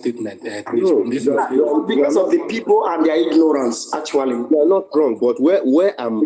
statement, Chris. Because of the people and their ignorance, actually. You are not wrong, but where I'm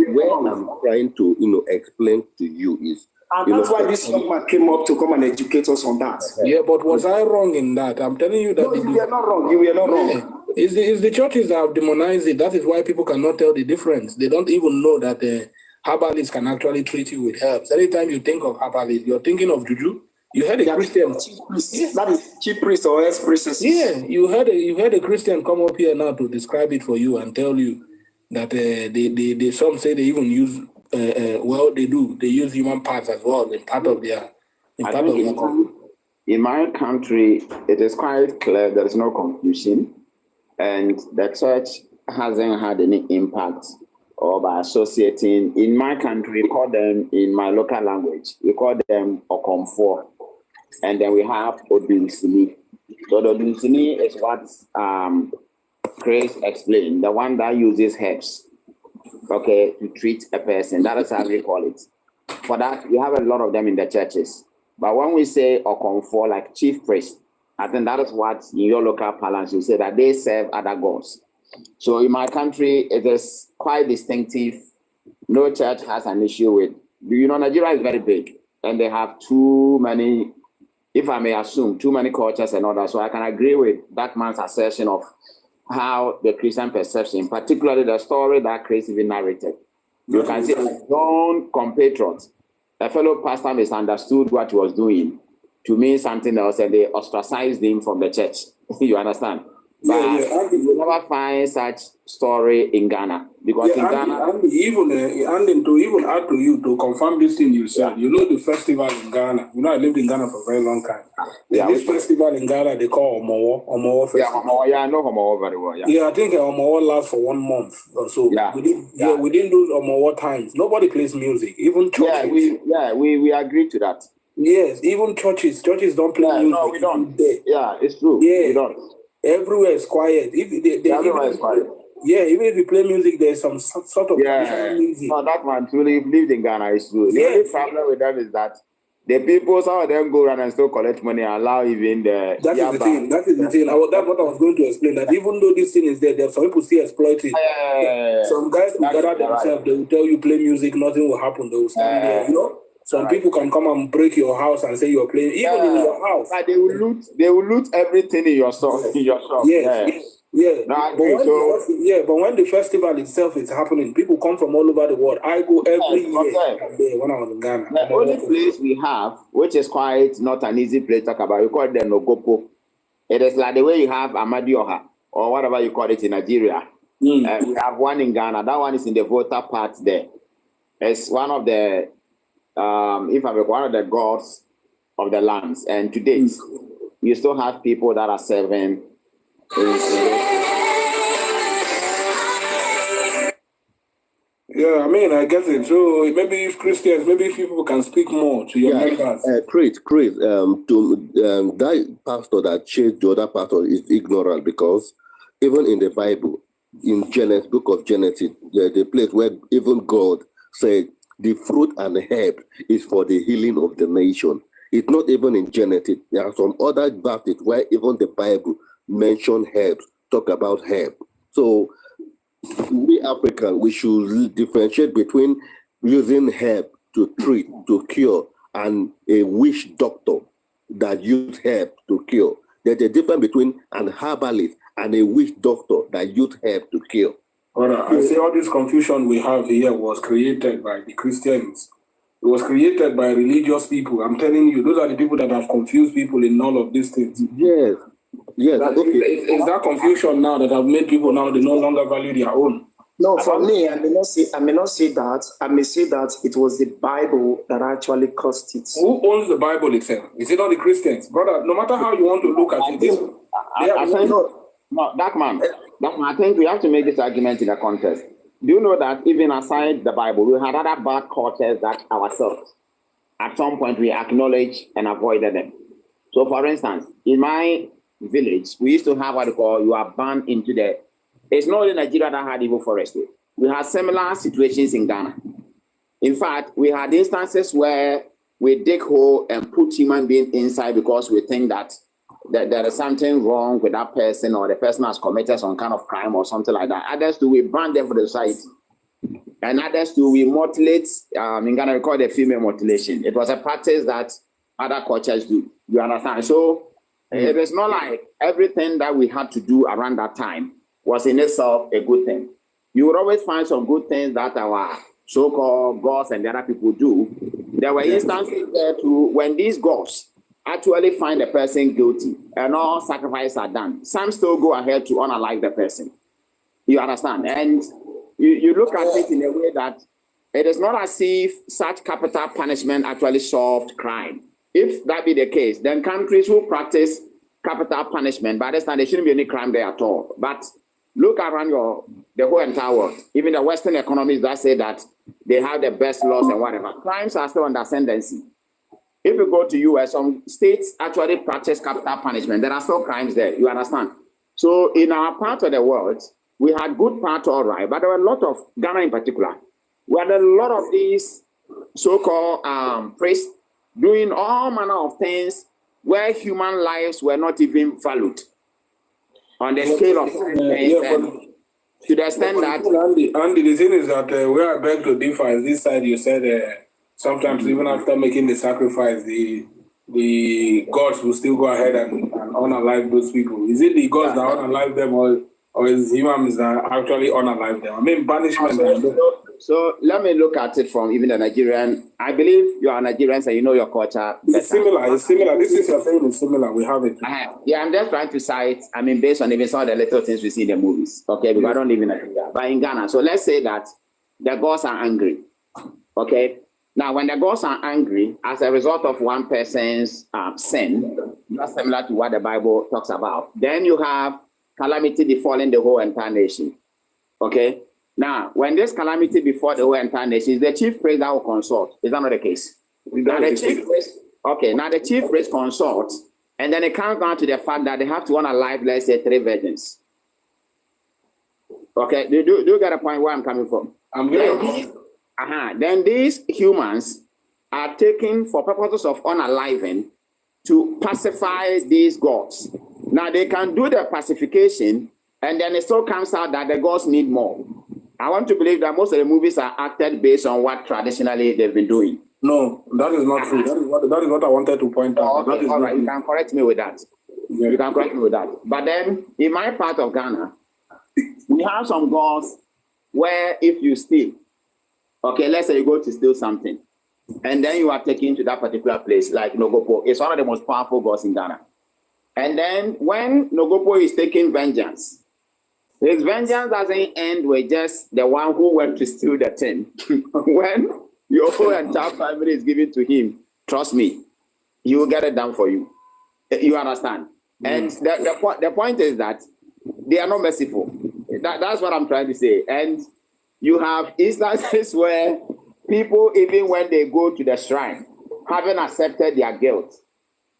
trying to explain to you is. And that's why this young man came up to come and educate us on that. Yeah, but was I wrong in that? I'm telling you that. No, you were not wrong. You were not wrong. Yeah. It's the churches that have demonized it. That is why people cannot tell the difference. They don't even know that herbalists can actually treat you with herbs. Anytime you think of herbalists, you're thinking of juju. You heard a Christian. That is chief priest or ex priestess. Yeah, you heard a Christian come up here now to describe it for you and tell you that they some say they even use they do. They use human parts as well in part of their in my country, it is quite clear there is no confusion, and the church hasn't had any impact or by associating. In my country, we call them, in my local language, we call them Okomfo. And then we have Odunsini. So the Odunsini is what Chris explained, the one that uses herbs, okay, to treat a person. That is how we call it. For that, we have a lot of them in the churches. But when we say Okomfo, like chief priest, I think that is what in your local parlance you say that they serve other gods. So in my country, it is quite distinctive. No church has an issue with, Nigeria is very big and they have too many, if I may assume, too many cultures and all that. So I can agree with that man's assertion of how the Christian perception, particularly the story that Chris even narrated. You can see his own compatriot, a fellow pastor misunderstood what he was doing to mean something else and they ostracized him from the church. You understand? But you will never find such story in Ghana because in Ghana, to even add to you to confirm this thing you said, the festival in Ghana. I lived in Ghana for a very long time. This festival in Ghana they call Omowo Festival. I know Omowo very well. I think Omowo lasts for 1 month or so. Within those Omowo times, nobody plays music, even churches. We agree to that. Yes, even churches don't play music. No, we don't. Yeah, it's true. Yeah. We don't. Everywhere is quiet. Everywhere is quiet. Yeah, even if you play music, there's some sort of traditional music. No, that man truly lived in Ghana is true. The only problem with them is that the people, some of them go around and still collect money and allow even the. That is the thing. That's what I was going to explain. That even though this thing is there, some people still exploit it. Some guys will gather themselves. They will tell you play music, nothing will happen. They will stand there, Some people can come and break your house and say you're playing, even in your house. But they will loot everything in your shop. Yeah. But when the festival itself is happening, people come from all over the world. I go every year when I was in Ghana. The only place we have, which is quite not an easy place to talk about, we call it the Nogopo. It is like the way you have Amadioha or whatever you call it in Nigeria. We have one in Ghana. That one is in the voter part there. It's one of the one of the gods of the lands, and to date, you still have people that are serving. Yeah, I get it. So maybe if Christians, maybe if people can speak more to your members. Chris, that pastor that changed the other pastor is ignorant because even in the Bible, in Genesis, book of Genesis, the place where even God said, the fruit and the herb is for the healing of the nation. It's not even in Genesis. There are some other verses where even the Bible mention herbs, talk about herb. So we Africans, we should differentiate between using herb to treat, to cure, and a witch doctor that use herb to cure. There's a difference between an herbalist and a witch doctor that use herb to cure. I say all this confusion we have here was created by the Christians. It was created by religious people. I'm telling you, those are the people that have confused people in all of these things. Yes. It's that confusion now that have made people now they no longer value their own. No, for me, I may not say that. I may say that it was the Bible that actually caused it. Who owns the Bible itself? Is it not the Christians? Brother, no matter how you want to look at it, I think we have to make this argument in a context. Do you know that even aside the Bible, we had other bad cultures that ourselves, at some point, we acknowledged and avoided them. So, for instance, in my village, we used to have what we call you are banned into the. It's not only Nigeria that had evil forest. We had similar situations in Ghana. In fact, we had instances where we dig hole and put human being inside because we think that that there is something wrong with that person, or the person has committed some kind of crime or something like that. Others too, we brand them for the society. And others too, we mutilate, in Ghana we call it female mutilation. It was a practice that other cultures do. You understand? So it is not like everything that we had to do around that time was in itself a good thing. You would always find some good things that our so-called gods and the other people do. There were instances there too when these gods actually find a person guilty and all sacrifices are done. Some still go ahead to unalive the person. You understand? And you look at it in a way that it is not as if such capital punishment actually solved crime. If that be the case, then countries who practice capital punishment, by this time there shouldn't be any crime there at all. But look around the whole entire world. Even the Western economies that say that they have the best laws and whatever. Crimes are still under ascendancy. If you go to US, some states actually practice capital punishment. There are still crimes there, you understand? So in our part of the world, we had good part all right, but there were a lot of, Ghana in particular, we had a lot of these so-called priests doing all manner of things where human lives were not even valued on the scale of to the extent that... Andy, the thing is that where I beg to differ is this side you said sometimes even after making the sacrifice, the gods will still go ahead and unalive those people. Is it the gods that unalive them, or is hmmm that actually unalive them? I mean, banishment. So let me look at it from even the Nigerian. I believe you are Nigerians and you know your culture. It's similar. It's similar. This is your saying is similar. We have it. Yeah, I'm just trying to cite, I mean, based on even some of the little things we see in the movies. Okay, because I don't live in Nigeria, but in Ghana. So let's say that the gods are angry. Okay. Now, when the gods are angry as a result of one person's sin, that's similar to what the Bible talks about. Then you have calamity befalling the whole entire nation. Okay. Now, when this calamity befall the whole entire nation, is the chief priest that will consult. Is that not the case? Now the chief priest, now the chief priest consults, and then it comes down to the fact that they have to unalive, let's say, 3 virgins. Okay, do you get a point where I'm coming from? I'm getting. Then these humans are taken for purposes of unaliving to pacify these gods. Now they can do the pacification, and then it still comes out that the gods need more. I want to believe that most of the movies are acted based on what traditionally they've been doing. No, that is not true. That is what I wanted to point out. Okay, all right, you can correct me with that. Yeah. You can correct me with that. But then, in my part of Ghana, we have some gods where if you steal, okay, let's say you go to steal something, and then you are taken to that particular place, like Nogopo. It's one of the most powerful gods in Ghana. And then when Nogopo is taking vengeance, his vengeance doesn't end with just the one who went to steal the thing. When your whole entire family is given to him, trust me, he will get it done for you. You understand? And the point is that they are not merciful. That's what I'm trying to say. And you have instances where people, even when they go to the shrine, having accepted their guilt,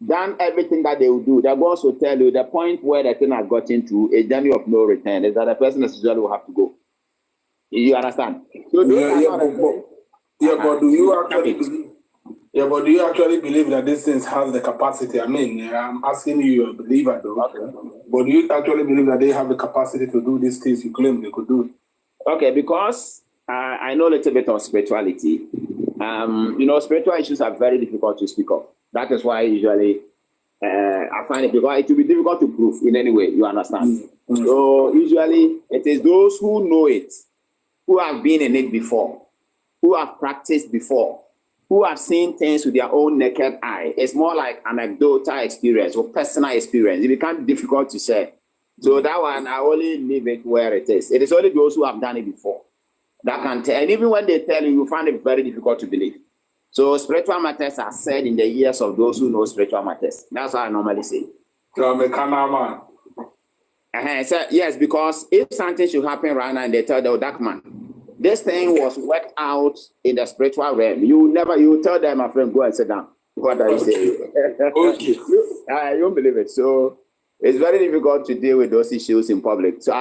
done everything that they will do, the gods will tell you the point where the thing has gotten to a journey of no return is that the person necessarily will have to go. You understand? So but do you actually believe? Yeah, but do you actually believe that these things have the capacity? I mean, I'm asking you, you're a believer, though. Okay. But do you actually believe that they have the capacity to do these things you claim they could do? Okay, because I know a little bit of spirituality. Spiritual issues are very difficult to speak of. That is why usually I find it, because it will be difficult to prove in any way, you understand? Mm-hmm. So usually it is those who know it, who have been in it before, who have practiced before, who have seen things with their own naked eye. It's more like anecdotal experience or personal experience. It becomes difficult to share. So that one, I only leave it where it is. It is only those who have done it before that can tell. And even when they tell you, you find it very difficult to believe. So spiritual matters are said in the ears of those who know spiritual matters. That's what I normally say. So I'm a carnal man. So, yes, because if something should happen right now and they tell the dark man, this thing was worked out in the spiritual realm. You tell them, my friend, go and sit down. What are you saying? Okay. You won't believe it. So it's very difficult to deal with those issues in public. So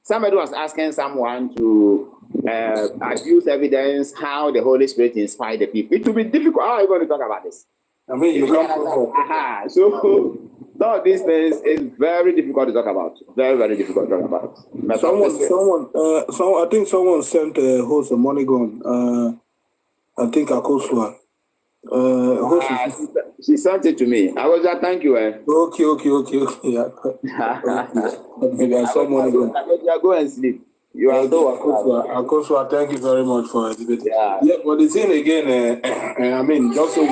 somebody was asking someone to adduce evidence how the Holy Spirit inspired the people. It will be difficult. How are you going to talk about this? I mean, you can't. So Some of these things is very difficult to talk about. Very, very difficult to talk about. I think someone sent host a money gun. I think Akosua. She sent it to me. I was like, thank you. Okay. Yeah. Maybe I saw money gun. Go and sleep. You are so Akosua, thank you very much for debating. Yeah, but the thing again, I mean, just so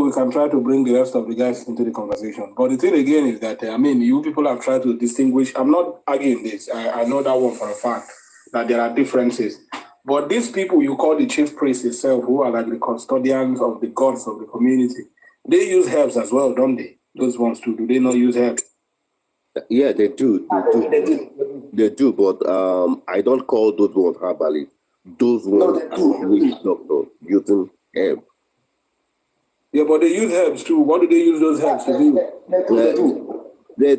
we can try to bring the rest of the guys into the conversation. But the thing again is that, I mean, you people have tried to distinguish. I'm not arguing this. I know that one for a fact, that there are differences. But these people you call the chief priests itself, who are like the custodians of the gods of the community, they use herbs as well, don't they? Those ones too. Do they not use herbs? Yeah, they do. They do, but I don't call those ones herbalists. Those ones witch doctors using herbs. Yeah, but they use herbs too. What do they use those herbs to do? They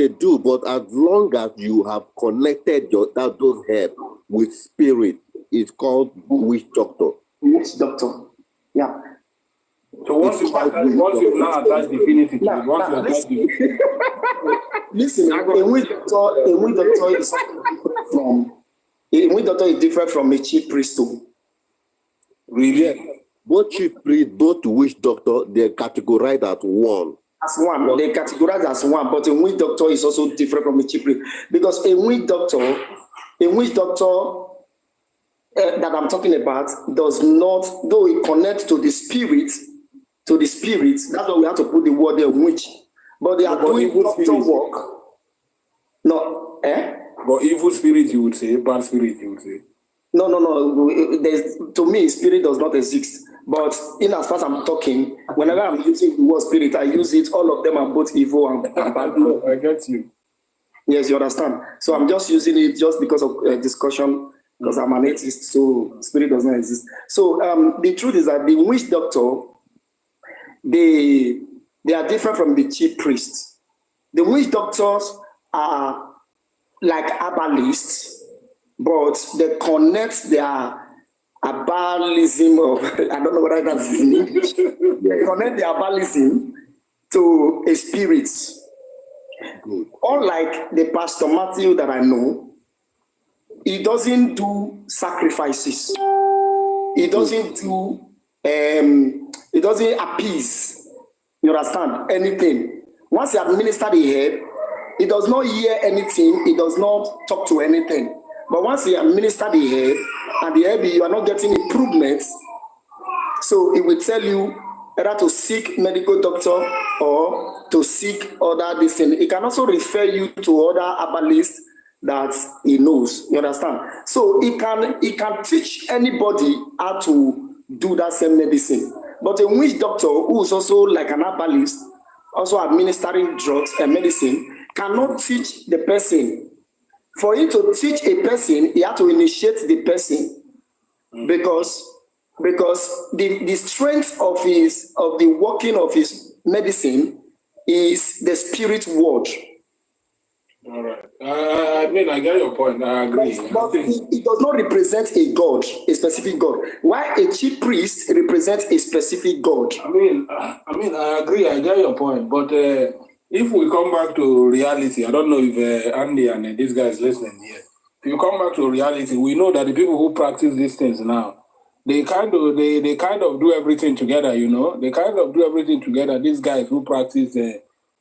do, but as long as you have connected those herbs with spirit, it's called witch doctor. Witch doctor, yeah. So once you've now attached divinity, listen, a witch doctor is different from a chief priest too. Really? Both chief priest, both witch doctor, they're categorized as one. As one, they categorize as one, but a witch doctor is also different from a chief priest, because a witch doctor that I'm talking about does not, though it connects to the spirit. That's why we have to put the word there, witch. But they are doing doctor work. No, But evil spirit, you would say, bad spirit, you would say. No. To me, spirit does not exist. But in as far as I'm talking, whenever I'm using the word spirit, I use it. All of them are both evil and bad. I get you. Yes, you understand. So I'm just using it just because of discussion, because I'm an atheist, so spirit does not exist. So the truth is that the witch doctor, they are different from the chief priests. The witch doctors are like herbalists, but they connect their herbalism of, I don't know whether that's in English. They connect the herbalism to a spirit. Good. Unlike the Pastor Matthew that I know, he doesn't do sacrifices. He doesn't do, he doesn't appease, you understand, anything. Once he administered the herb, he does not hear anything, he does not talk to anything. But once he administered the herb, and the herb, you are not getting improvements, so he will tell you either to seek medical doctor or to seek other this thing. He can also refer you to other herbalists that he knows, you understand? So he can teach anybody how to do that same medicine. But a witch doctor, who is also like an herbalist, also administering drugs and medicine, cannot teach the person. For him to teach a person, he has to initiate the person, because the strength of the working of his medicine is the spirit word. All right. I mean, I get your point. I agree. But it does not represent a god, a specific god. Why a chief priest represents a specific god? I mean, I agree. I get your point. But if we come back to reality, I don't know if Andy and these guys listening here. If you come back to reality, we know that the people who practice these things now, they kind of do everything together. You know, they kind of do everything together. These guys who practice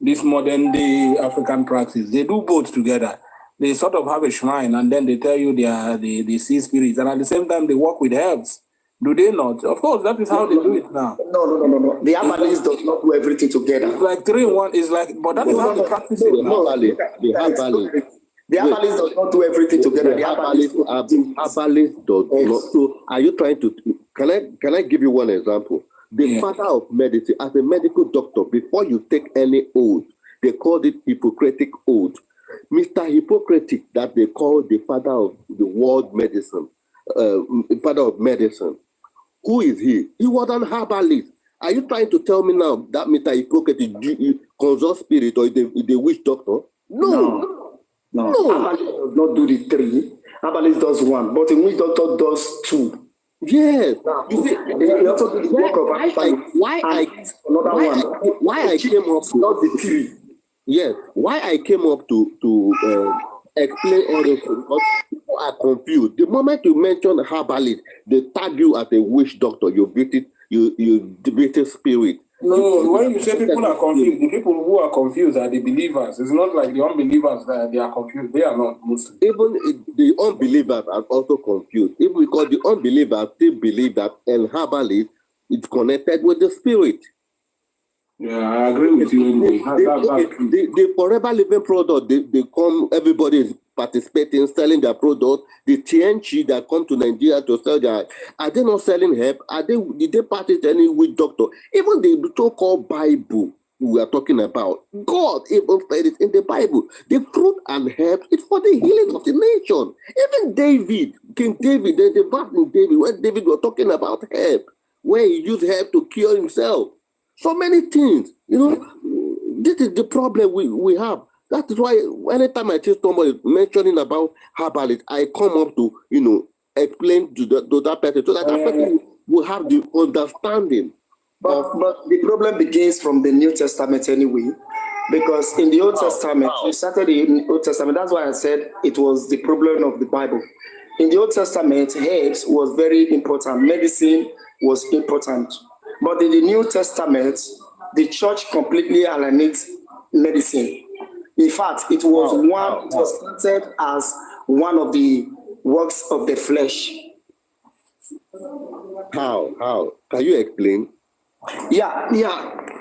this modern day African practice, they do both together. They sort of have a shrine, and then they tell you they see spirits, and at the same time they work with herbs. Do they not? Of course, that is how they do it now. No. The herbalist does not do everything together. It's like 3 in 1. It's like, but that is how they practice it. The herbalist does not do everything together. The herbalist does not. So, are you trying to? Can I give you one example? The father of medicine, as a medical doctor, before you take any oath, they called it Hippocratic oath. Mr. Hippocratic, that they call the father of the world medicine, father of medicine. Who is he? He was an herbalist. Are you trying to tell me now that Mr. Hippocratic consult spirit or the witch doctor? No. Herbalist does not do the 3. Herbalist does 1, but a witch doctor does 2. Yes. You see, why I came up to not the theory. Yes, why I came up to explain everything, because people are confused. The moment you mention herbalist, they tag you as a witch doctor. You beat spirit. No, when you say people are confused, the people who are confused are the believers. It's not like the unbelievers that they are confused. They are not Muslims. Even the unbelievers are also confused. Even because the unbelievers still believe that El herbalist is connected with the spirit. Yeah, I agree with you. The forever living product, they come, everybody is participating, selling their product. The TNG that come to Nigeria to sell their, are they not selling herb? Did they practice any witch doctor? Even the so-called Bible we are talking about, God even said it in the Bible. The fruit and herbs is for the healing of the nation. Even David, King David, there's a verse in David when David was talking about herb, where he used herb to cure himself. So many things, this is the problem we have. That is why anytime I see somebody mentioning about herbalist, I come up to, explain to that person so that person will have the understanding. But the problem begins from the New Testament anyway, because in the Old Testament, we started in the Old Testament. That's why I said it was the problem of the Bible. In the Old Testament, herbs was very important. Medicine was important. But in the New Testament, the church completely alienates medicine. In fact, it was considered as one of the works of the flesh. How? Can you explain? Yeah.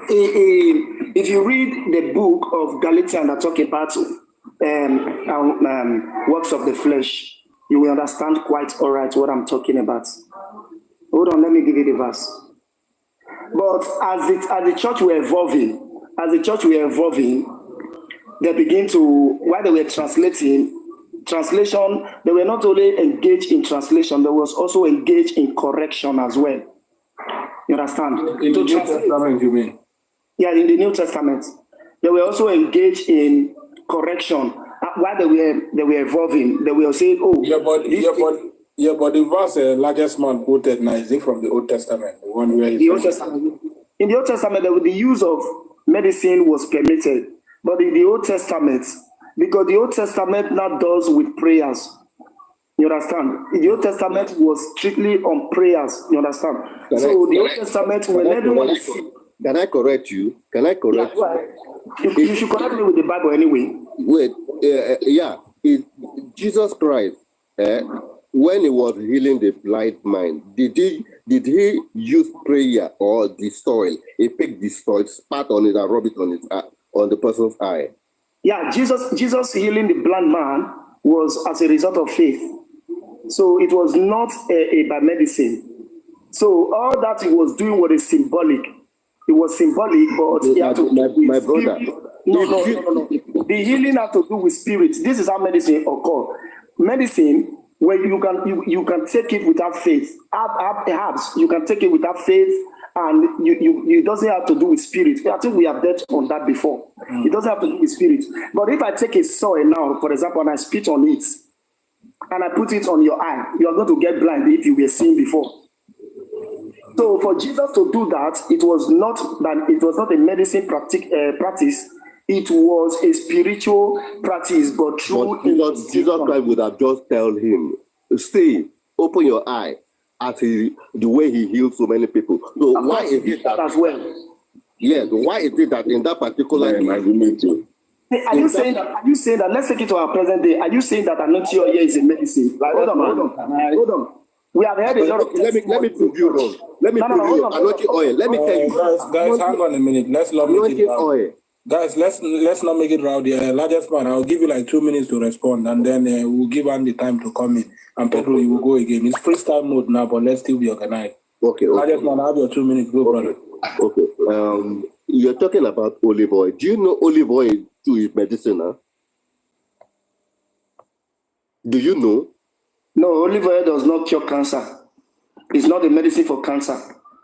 If you read the book of Galatians that talk about works of the flesh, you will understand quite all right what I'm talking about. Hold on, let me give you the verse. But as the church were evolving, they begin to, while they were translation, they were not only engaged in translation, they was also engaged in correction as well. You understand? In the New Testament, you mean? Yeah, in the New Testament. They were also engaged in correction. While they were evolving, they were saying, but the verse largest man quoted now, is it from the Old Testament? The one where in the Old Testament, the use of medicine was permitted. But in the Old Testament, because the Old Testament now does with prayers. You understand? In the Old Testament was strictly on prayers. You understand? The Old Testament, when everyone is sick. Can I correct you? You should correct me with the Bible anyway. Wait, Jesus Christ, when he was healing the blind man, did he use prayer or the soil? He picked the soil, spat on it, and rub it on the person's eye. Yeah, Jesus healing the blind man was as a result of faith. So it was not by medicine. So all that he was doing was symbolic. It was symbolic, but he had to do with my brother. No. The healing had to do with spirit. This is how medicine occurs. Medicine, where you can take it without faith. Herbs, you can take it without faith, and it doesn't have to do with spirit. I think we have dealt on that before. It doesn't have to do with spirit. But if I take a soil now, for example, and I spit on it, and I put it on your eye, you are going to get blind if you were seeing before. So for Jesus to do that, it was not a medicine practice. It was a spiritual practice, but through Jesus Christ would have just tell him, "See, open your eye," as the way he healed so many people. So why is it that as well? Yes, why is it that in that particular argument? Are you saying that? Let's take it to our present day. Are you saying that anointing oil is a medicine? Like, hold on. We have heard a lot of. Let me prove you wrong. Let me prove you anointing oil. Let me tell you, guys, hang on a minute. Let's not make it rowdy. Guys, let's not make it rowdy. Largest man, I'll give you like 2 minutes to respond, and then we'll give Andy time to come in. And Pedro, you will go again. It's freestyle mode now, but let's still be organized. Okay. Largest man, I have your 2 minutes. Go, brother. Okay. You're talking about olive oil. Do you know olive oil too is medicine? Huh? Do you know? No, olive oil does not cure cancer. It's not a medicine for cancer.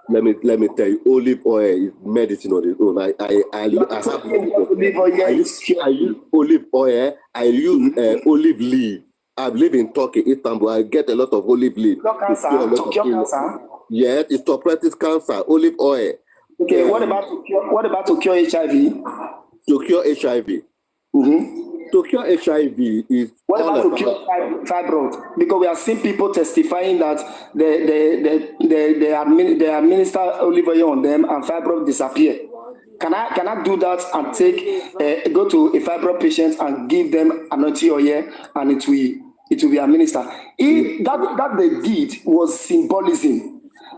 Let me tell you, olive oil is medicine on its own. I use olive oil. I use olive leaf. I live in Turkey, Istanbul. I get a lot of olive leaf. To cure cancer? Yes, it's to practice cancer, olive oil. Okay, what about to cure HIV? To cure HIV. To cure HIV is what about to cure fibroid? Because we have seen people testifying that they administer olive oil on them and fibroid disappear. Can I do that and go to a fibroid patient and give them anointing oil and it will be administered? If that they did was symbolism.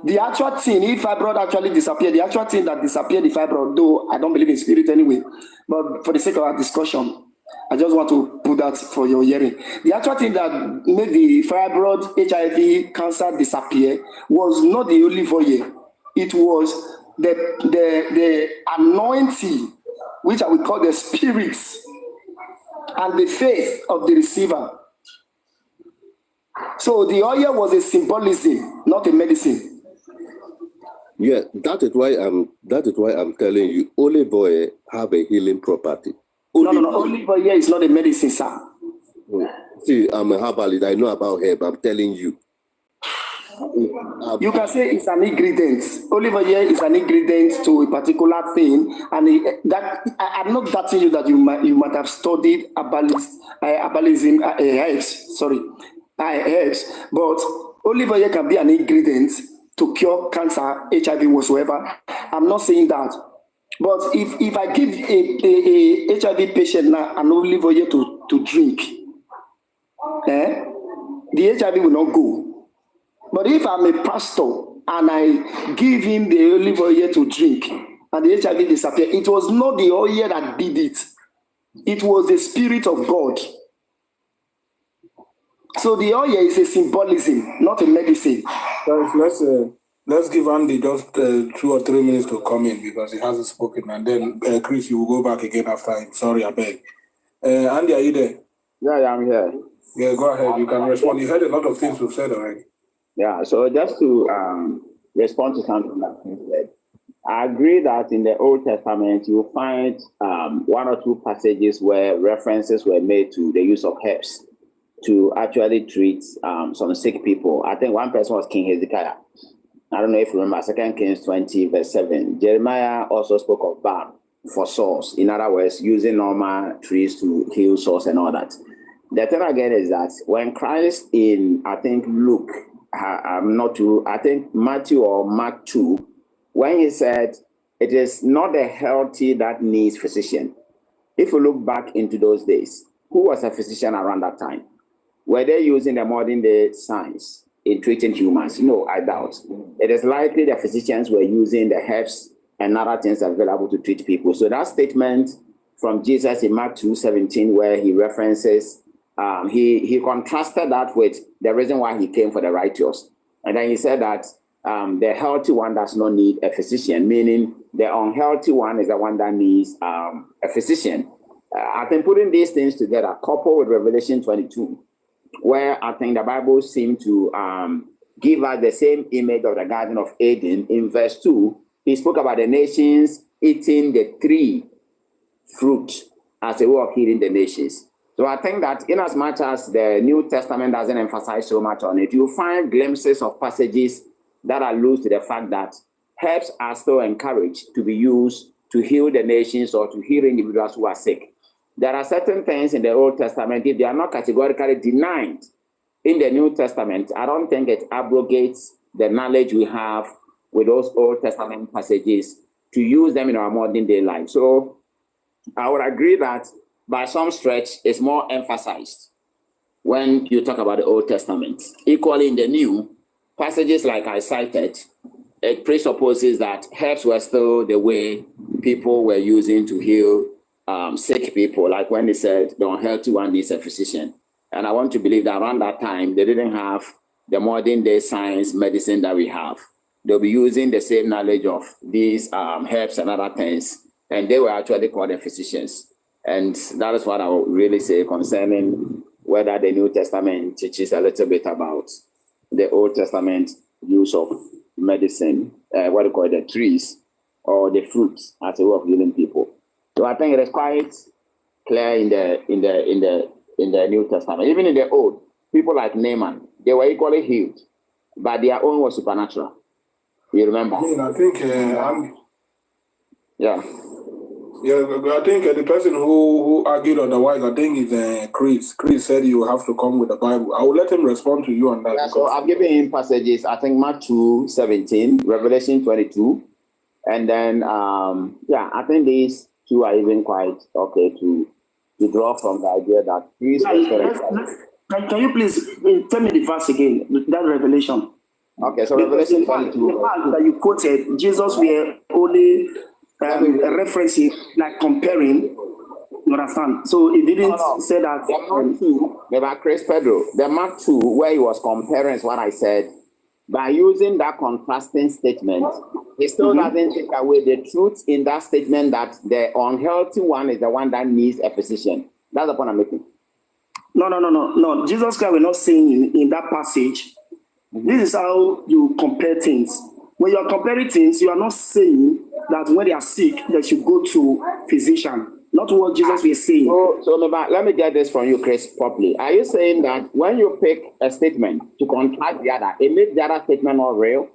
The actual thing, if fibroid actually disappeared, the actual thing that disappeared the fibroid, though I don't believe in spirit anyway, but for the sake of our discussion, I just want to put that for your hearing. The actual thing that made the fibroid HIV cancer disappear was not the olive oil. It was the anointing, which I would call the spirits, and the faith of the receiver. So the oil was a symbolism, not a medicine. Yeah, that is why I'm telling you, olive oil have a healing property. No, olive oil is not a medicine, sir. See, I'm a herbalist. I know about herb. I'm telling you. You can say it's an ingredient. Olive oil is an ingredient to a particular thing, and I'm not doubting you that you might have studied herbalism, herbs, but olive oil can be an ingredient to cure cancer, HIV, whatsoever. I'm not saying that. But if I give a HIV patient now an olive oil to drink, the HIV will not go. But if I'm a pastor and I give him the olive oil to drink and the HIV disappear, it was not the oil that did it. It was the Spirit of God. So the oil is a symbolism, not a medicine. Let's give Andy just 2 or 3 minutes to come in because he hasn't spoken. And then, Chris, you will go back again after him. Sorry, I beg. Andy, are you there? Yeah, I'm here. Yeah, go ahead. You can respond. You heard a lot of things we've said already. Yeah, so just to respond to something that you said, I agree that in the Old Testament, you'll find 1 or 2 passages where references were made to the use of herbs to actually treat some sick people. I think one person was King Hezekiah. I don't know if you remember 2 Kings 20, verse 7. Jeremiah also spoke of balm for sores. In other words, using normal trees to heal sores and all that. The thing again is that when Christ in, I think Luke, I think Matthew or Mark 2, when he said, it is not the healthy that needs physician. If you look back into those days, who was a physician around that time? Were they using the modern day science in treating humans? No, I doubt. It is likely the physicians were using the herbs and other things available to treat people. So that statement from Jesus in Mark 2:17, where he references, he contrasted that with the reason why he came for the righteous. And then he said that the healthy one does not need a physician, meaning the unhealthy one is the one that needs a physician. I think putting these things together, coupled with Revelation 22, where I think the Bible seemed to give us the same image of the Garden of Eden. In verse 2, he spoke about the nations eating the tree fruit as a way of healing the nations. So I think that in as much as the New Testament doesn't emphasize so much on it, you'll find glimpses of passages that allude to the fact that herbs are still encouraged to be used to heal the nations or to heal individuals who are sick. There are certain things in the Old Testament, if they are not categorically denied in the New Testament, I don't think it abrogates the knowledge we have with those Old Testament passages to use them in our modern day life. So I would agree that by some stretch, it's more emphasized when you talk about the Old Testament. Equally in the New, passages like I cited, it presupposes that herbs were still the way people were using to heal sick people, like when they said the unhealthy one needs a physician. And I want to believe that around that time, they didn't have the modern day science medicine that we have. They'll be using the same knowledge of these herbs and other things, and they were actually called the physicians. And that is what I would really say concerning whether the New Testament teaches a little bit about the Old Testament use of medicine, the trees or the fruits as a way of healing people. So I think it is quite clear in the New Testament, even in the Old. people like Naaman, they were equally healed, but their own was supernatural. You remember? I think, yeah. I think the person who argued otherwise, I think is Chris. Chris said you have to come with the Bible. I will let him respond to you on that. Yeah, so I've given him passages, I think Mark 2:17, Revelation 22, and then, I think these two are even quite okay to draw from the idea that Chris can you please tell me the verse again, that Revelation? Okay, so Revelation 22. The part that you quoted, Jesus were only referencing, like comparing, you understand? So it didn't say that. The Mark 2, about Chris Pedro, the Mark 2, where he was comparing is what I said, by using that contrasting statement, it still doesn't take away the truth in that statement that the unhealthy one is the one that needs a physician. That's the point I'm making. No. Jesus Christ was not saying in that passage, this is how you compare things. When you are comparing things, you are not saying that when they are sick, they should go to physician. Not what Jesus was saying. So let me get this from you, Chris, properly. Are you saying that when you pick a statement to contrast the other, it makes the other statement not real?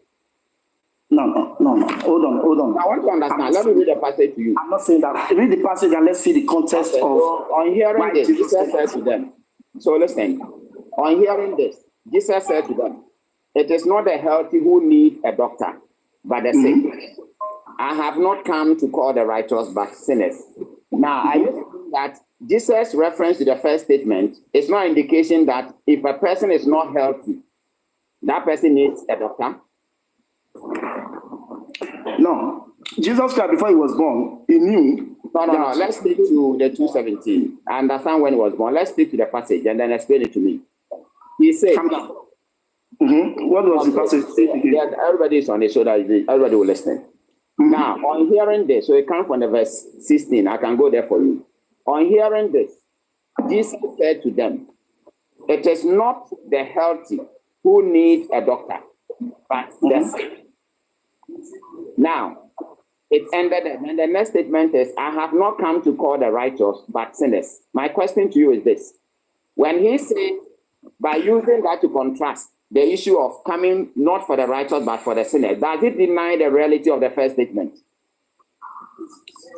No. Hold on. I want to understand. Let me read the passage to you. I'm not saying that. Read the passage and let's see the context of. On hearing this, Jesus said to them. So listen. On hearing this, Jesus said to them, "It is not the healthy who need a doctor, but the sick. I have not come to call the righteous, but sinners." Now, are you saying that Jesus' reference to the first statement is not indication that if a person is not healthy, that person needs a doctor? No. Jesus Christ, before he was born, he knew. No. Let's stick to the 2:17. I understand when he was born. Let's stick to the passage and then explain it to me. He said, What was the passage? Yeah, everybody is on it so that everybody will listen. Now, on hearing this, so it comes from the verse 16. I can go there for you. On hearing this, Jesus said to them, "It is not the healthy who need a doctor, but the sick." Now, it ended, and the next statement is, "I have not come to call the righteous, but sinners." My question to you is this. When he said, by using that to contrast the issue of coming not for the righteous, but for the sinner, does it deny the reality of the first statement?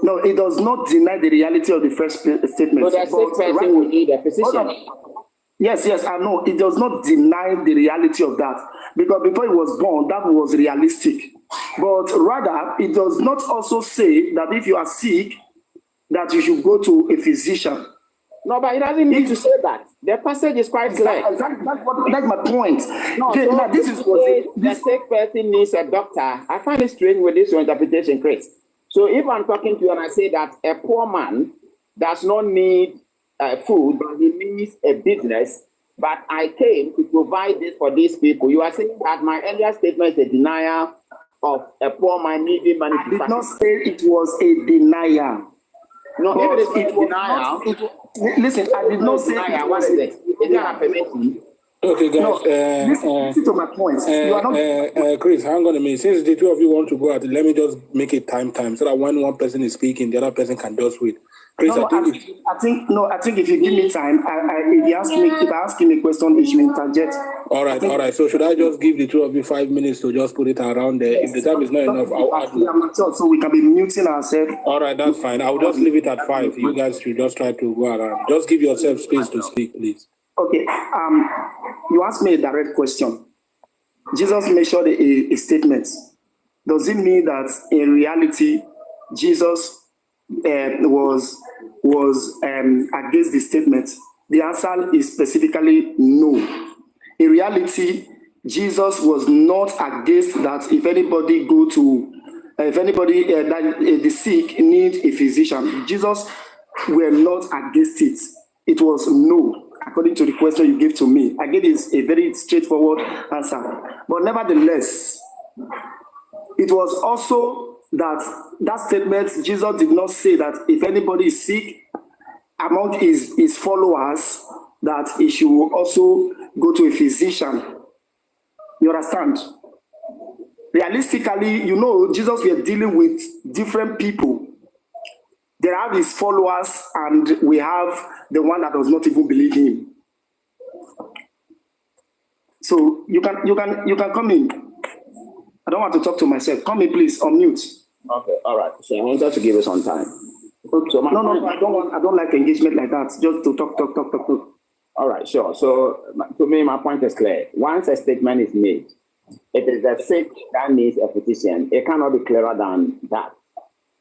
No, it does not deny the reality of the first statement. So the sick person will need a physician. Yes, I know. It does not deny the reality of that. Because before he was born, that was realistic. But rather, it does not also say that if you are sick, that you should go to a physician. No, but it doesn't need to say that. The passage is quite clear. That's my point. No, so this is what the sick person needs a doctor. I find it strange with this interpretation, Chris. So if I'm talking to you and I say that a poor man does not need food, but he needs a business, but I came to provide this for these people, you are saying that my earlier statement is a denial of a poor man needing money. I did not say it was a denial. No, if it is a denial. Listen, I did not say it. What is it? Is it an affirmation? Okay, guys. Listen to my point. You are not. Chris, hang on a minute. Since the two of you want to go at it, let me just make it time so that when one person is speaking, the other person can just wait. Chris, I think if you give me time, if I ask him a question, he should interject. All right. So should I just give the two of you 5 minutes to just put it around there? Yes. If the time is not enough, I'll add more. So we can be muting ourselves. All right, that's fine. I'll just leave it at 5. You guys should just try to go around. Just give yourself space to speak, please. Okay. You asked me a direct question. Jesus mentioned a statement. Does it mean that in reality, Jesus was against the statement? The answer is specifically no. In reality, Jesus was not against that. If anybody the sick need a physician, Jesus were not against it. It was no, according to the question you gave to me. Again, it's a very straightforward answer. But nevertheless, it was also that statement, Jesus did not say that if anybody is sick among his followers, that he should also go to a physician. You understand? Realistically, Jesus were dealing with different people. There are his followers, and we have the one that does not even believe him. So you can come in. I don't want to talk to myself. Come in, please, on mute. Okay, all right. So I wanted to give you some time. Okay. So no, I don't like engagement like that. Just to talk. All right, sure. So to me, my point is clear. Once a statement is made, it is the sick that needs a physician. It cannot be clearer than that.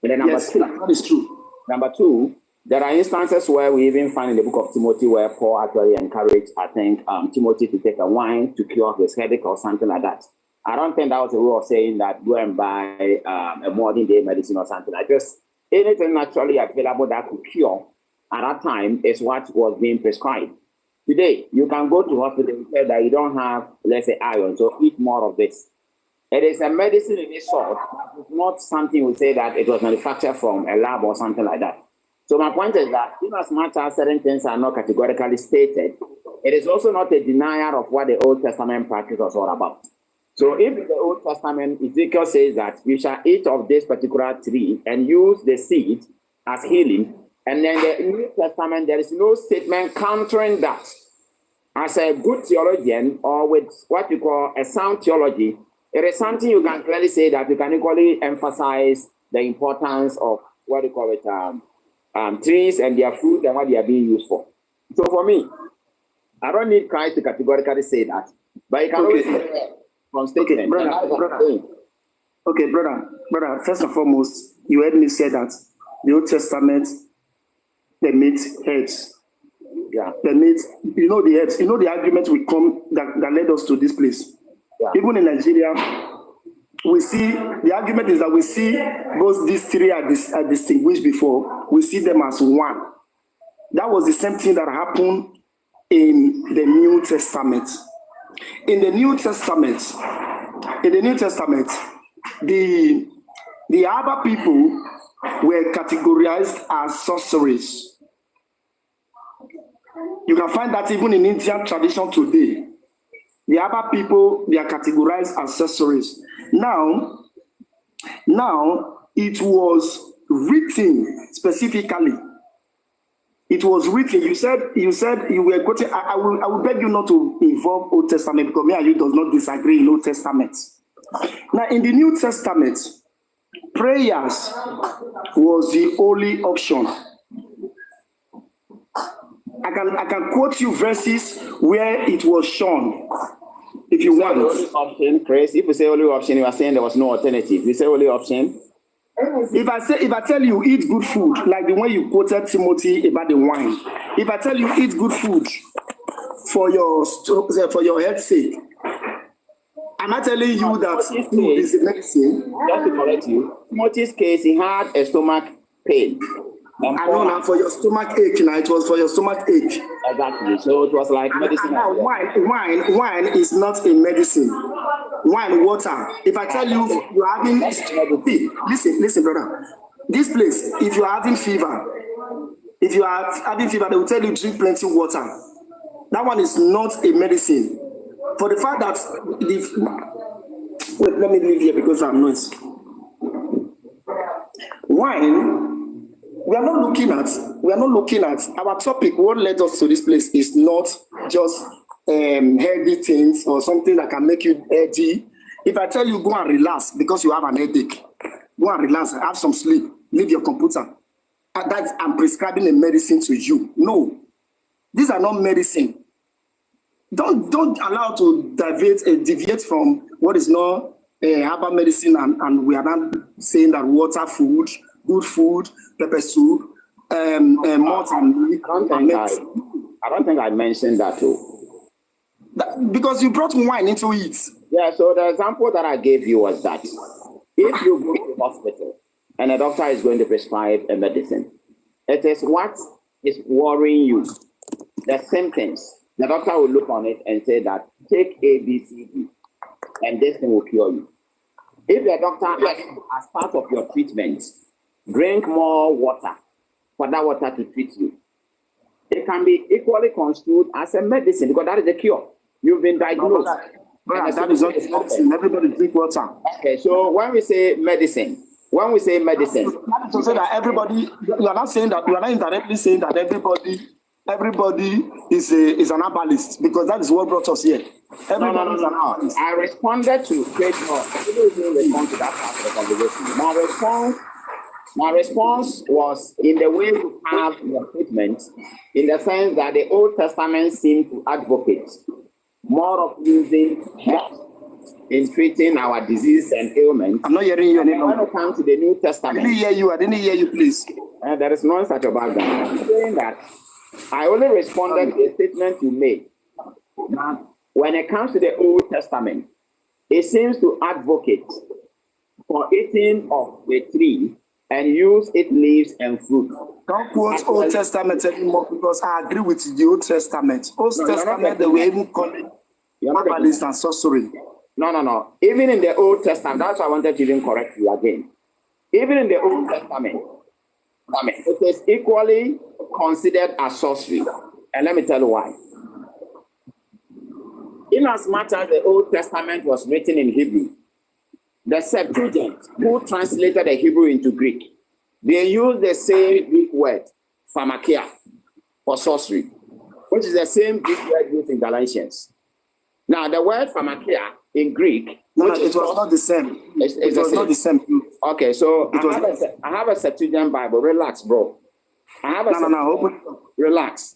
And then that is true. Number two, there are instances where we even find in the book of Timothy where Paul actually encouraged, I think, Timothy to take a wine to cure his headache or something like that. I don't think that was a way of saying that go and buy a modern day medicine or something like this. Anything naturally available that could cure at that time is what was being prescribed. Today, you can go to hospital and say that you don't have, let's say, iron, so eat more of this. It is a medicine in this sort. It's not something we say that it was manufactured from a lab or something like that. So my point is that in as much as certain things are not categorically stated, it is also not a denial of what the Old Testament practice was all about. So if the Old Testament, Ezekiel says that you shall eat of this particular tree and use the seed as healing, and then the New Testament, there is no statement countering that. As a good theologian, or with what you call a sound theology, it is something you can clearly say that you can equally emphasize the importance of what you call it, trees and their fruit and what they are being used for. So for me, I don't need Christ to categorically say that, but you can always say from statement. Okay, brother. First and foremost, you heard me say that the Old Testament, the meat heads. Yeah. The meat, the heads. The argument will come that led us to this place. Yeah. Even in Nigeria, we see the argument is that we see both these three are distinguished before. We see them as one. That was the same thing that happened in the New Testament. In the New Testament, the Abba people were categorized as sorceries. You can find that even in Indian tradition today. The Abba people, they are categorized as sorceries. Now, it was written specifically. It was written. You said you were quoting. I will beg you not to involve Old Testament because me and you does not disagree in Old Testament. Now, in the New Testament, prayers was the only option. I can quote you verses where it was shown. If you want. Only option, Chris. If you say only option, you are saying there was no alternative. You say only option. If I tell you eat good food, like the one you quoted Timothy about the wine. If I tell you eat good food for your health's sake, am I telling you that food is a medicine? Just to correct you, Timothy's case, he had a stomach pain. I know now for your stomach ache. Now it was for your stomach ache. Exactly. So it was like medicine. Now wine is not a medicine. Wine, water. If I tell you are having, listen, brother. This place, if you are having fever, they will tell you drink plenty water. That one is not a medicine. For the fact that wait, let me leave here because I'm noise. Wine. We are not looking at our topic. What led us to this place is not just healthy things or something that can make you edgy. If I tell you go and relax because you have an headache, go and relax, have some sleep, leave your computer. I'm prescribing a medicine to you. No, these are not medicine. Don't allow to deviate from what is not herbal medicine, and we are not saying that water, food, good food, pepper soup, malt and meat. I don't think I mentioned that too. Because you brought wine into it. Yeah, so the example that I gave you was that if you go to the hospital and a doctor is going to prescribe a medicine, it is what is worrying you, the symptoms. The doctor will look on it and say that take A, B, C, D, and this thing will cure you. If the doctor asks as part of your treatment, drink more water for that water to treat you, it can be equally construed as a medicine because that is the cure. You've been diagnosed. That is not medicine. Everybody drink water. Okay, so when we say medicine, that is to say that everybody, you are not indirectly saying that everybody everybody is an herbalist, because that is what brought us here. Everybody is an herbalist. I responded to Craig. I didn't respond to that part of the conversation. My response was in the way you have your statement, in the sense that the Old Testament seemed to advocate more of using herbs in treating our disease and ailments. I'm not hearing you anymore. When it comes to the New Testament, I didn't hear you, please. There is noise at your background. I'm saying that I only responded to the statement you made. That when it comes to the Old Testament, it seems to advocate for eating of the tree and use its leaves and fruit. Don't quote Old Testament anymore, because I agree with the Old Testament. Old Testament, they were even calling herbalist and sorcery. No. Even in the Old Testament, that's why I wanted to even correct you again. Even in the Old Testament, it is equally considered as sorcery. And let me tell you why. In as much as the Old Testament was written in Hebrew, the Septuagint, who translated the Hebrew into Greek, they used the same Greek word, pharmakia, for sorcery, which is the same Greek word used in Galatians. Now, the word pharmakia in Greek, it was not the same. It was not the same. Okay, so I have a Septuagint Bible. Relax, bro. I have a Relax.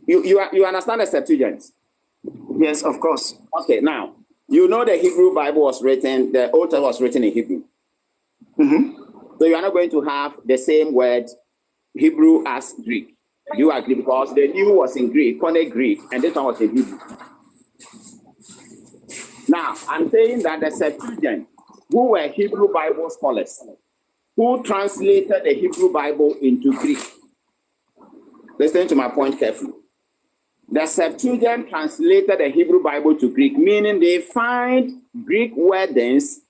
You understand the Septuagint? Yes, of course. Okay, now, you know the Hebrew Bible was written, the Old Testament was written in Hebrew. Mm-hmm. So you are not going to have the same word Hebrew as Greek. You agree? Because the New was in Greek, Koine Greek, and this one was in Hebrew. Now, I'm saying that the Septuagint, who were Hebrew Bible scholars, who translated the Hebrew Bible into Greek. Listen to my point carefully. The Septuagint translated the Hebrew Bible to Greek, meaning they find Greek wordings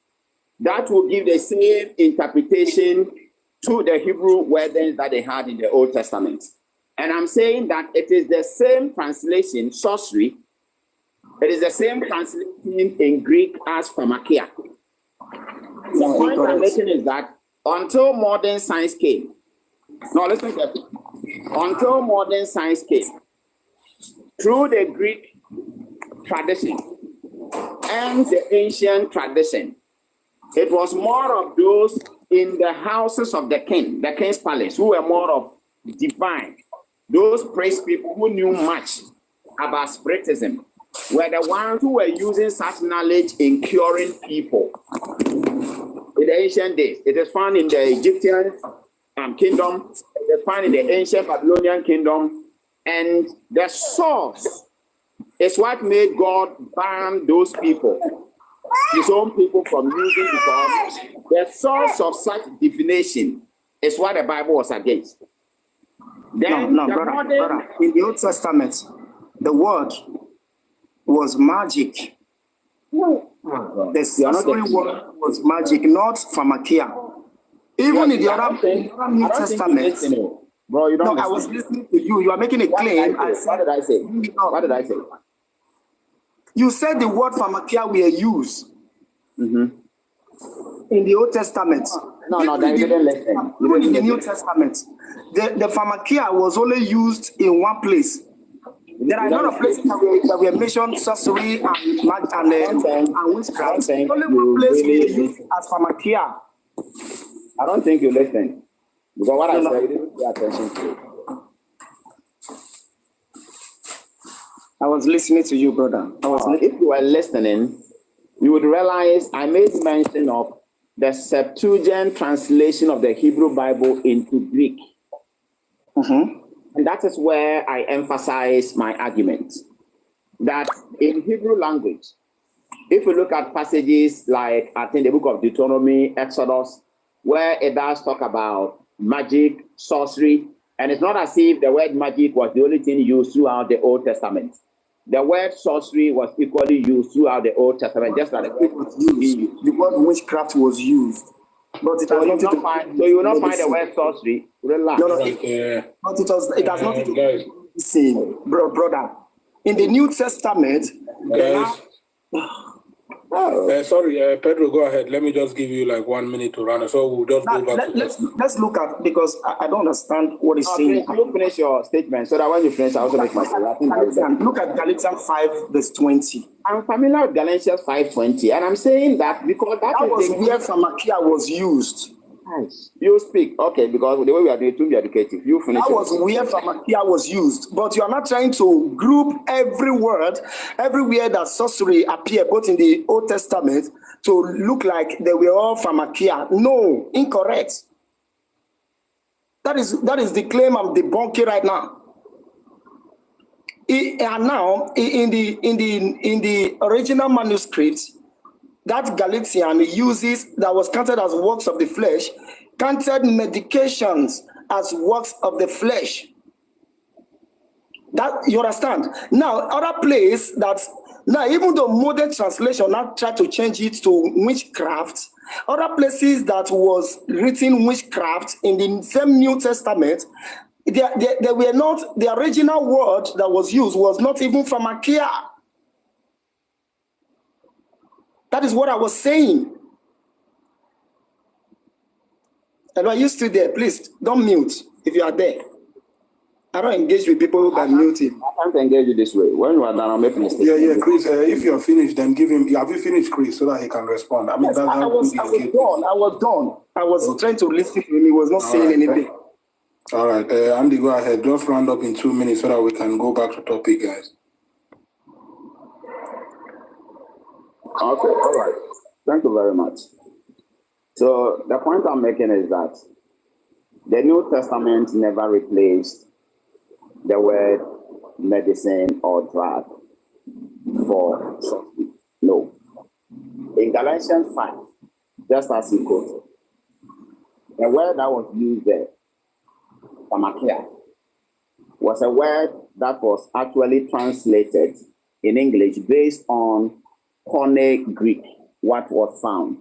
that will give the same interpretation to the Hebrew wordings that they had in the Old Testament. And I'm saying that it is the same translation, sorcery. It is the same translation in Greek as pharmakia. The point I'm making is that until modern science came, now listen carefully, until modern science came, through the Greek tradition and the ancient tradition, it was more of those in the houses of the king, the king's palace, who were more of divine. Those priest people who knew much about spiritism were the ones who were using such knowledge in curing people. In the ancient days, it is found in the Egyptian kingdom, it is found in the ancient Babylonian kingdom, and the source is what made God ban those people, his own people, from using, because the source of such divination is what the Bible was against. Then brother, in the Old Testament, the word was magic. The sorcery word was magic, not pharmakia. Even in the other New Testament. Bro, you don't I was listening to you. You are making a claim. What did I say? What did I say? You said the word pharmakia were used in the Old Testament. No, you didn't listen. In the New Testament, the pharmakia was only used in one place. There are a lot of places that we have mentioned sorcery and witchcraft. Only one place we use as pharmakia. I don't think you listen. Because what I said, you didn't pay attention to it. I was listening to you, brother. If you were listening, you would realize I made mention of the Septuagint translation of the Hebrew Bible into Greek. And that is where I emphasize my argument. That in Hebrew language, if you look at passages like, I think, the book of Deuteronomy, Exodus, where it does talk about magic, sorcery, and it's not as if the word magic was the only thing used throughout the Old Testament. The word sorcery was equally used throughout the Old Testament, just like it was used. The word witchcraft was used. But it has nothing to find. So you will not find the word sorcery. Relax. But it has nothing to do with the same, brother. In the New Testament, Sorry, Pedro, go ahead. Let me just give you like 1 minute to run. So we'll just go back let's look at, because I don't understand what he's saying. You finish your statement so that when you finish, I also make my statement. Look at Galatians 5, verse 20. I'm familiar with Galatians 5:20, and I'm saying that because that was where pharmakia was used. Nice. You speak, okay, because the way we are doing to be educative, you finish. That was where pharmakia was used, but you are not trying to group every word, everywhere that sorcery appeared, both in the Old Testament, to look like they were all pharmakia. No, incorrect. That is the claim I'm debunking right now. And now, in the original manuscript, that Galatian uses, that was counted as works of the flesh, counted medications as works of the flesh. That you understand? Now, other place that now, even though modern translation now try to change it to witchcraft, other places that was written witchcraft in the same New Testament, they were not, the original word that was used was not even pharmakia. That is what I was saying. And are you still there? Please don't mute if you are there. I don't engage with people who can mute him. I can't engage you this way. When you are done, I'll make mistakes. Yeah, Chris, if you're finished, then give him. Have you finished, Chris, so that he can respond? I mean, yes, I was done. I was trying to listen to him. He was not saying anything. All right, Andy, go ahead. Just round up in 2 minutes so that we can go back to topic, guys. Okay, all right. Thank you very much. So the point I'm making is that the New Testament never replaced the word medicine or drug for something. No. In Galatians 5, just as he quoted, the word that was used there, pharmakia, was a word that was actually translated in English based on Koine Greek, what was found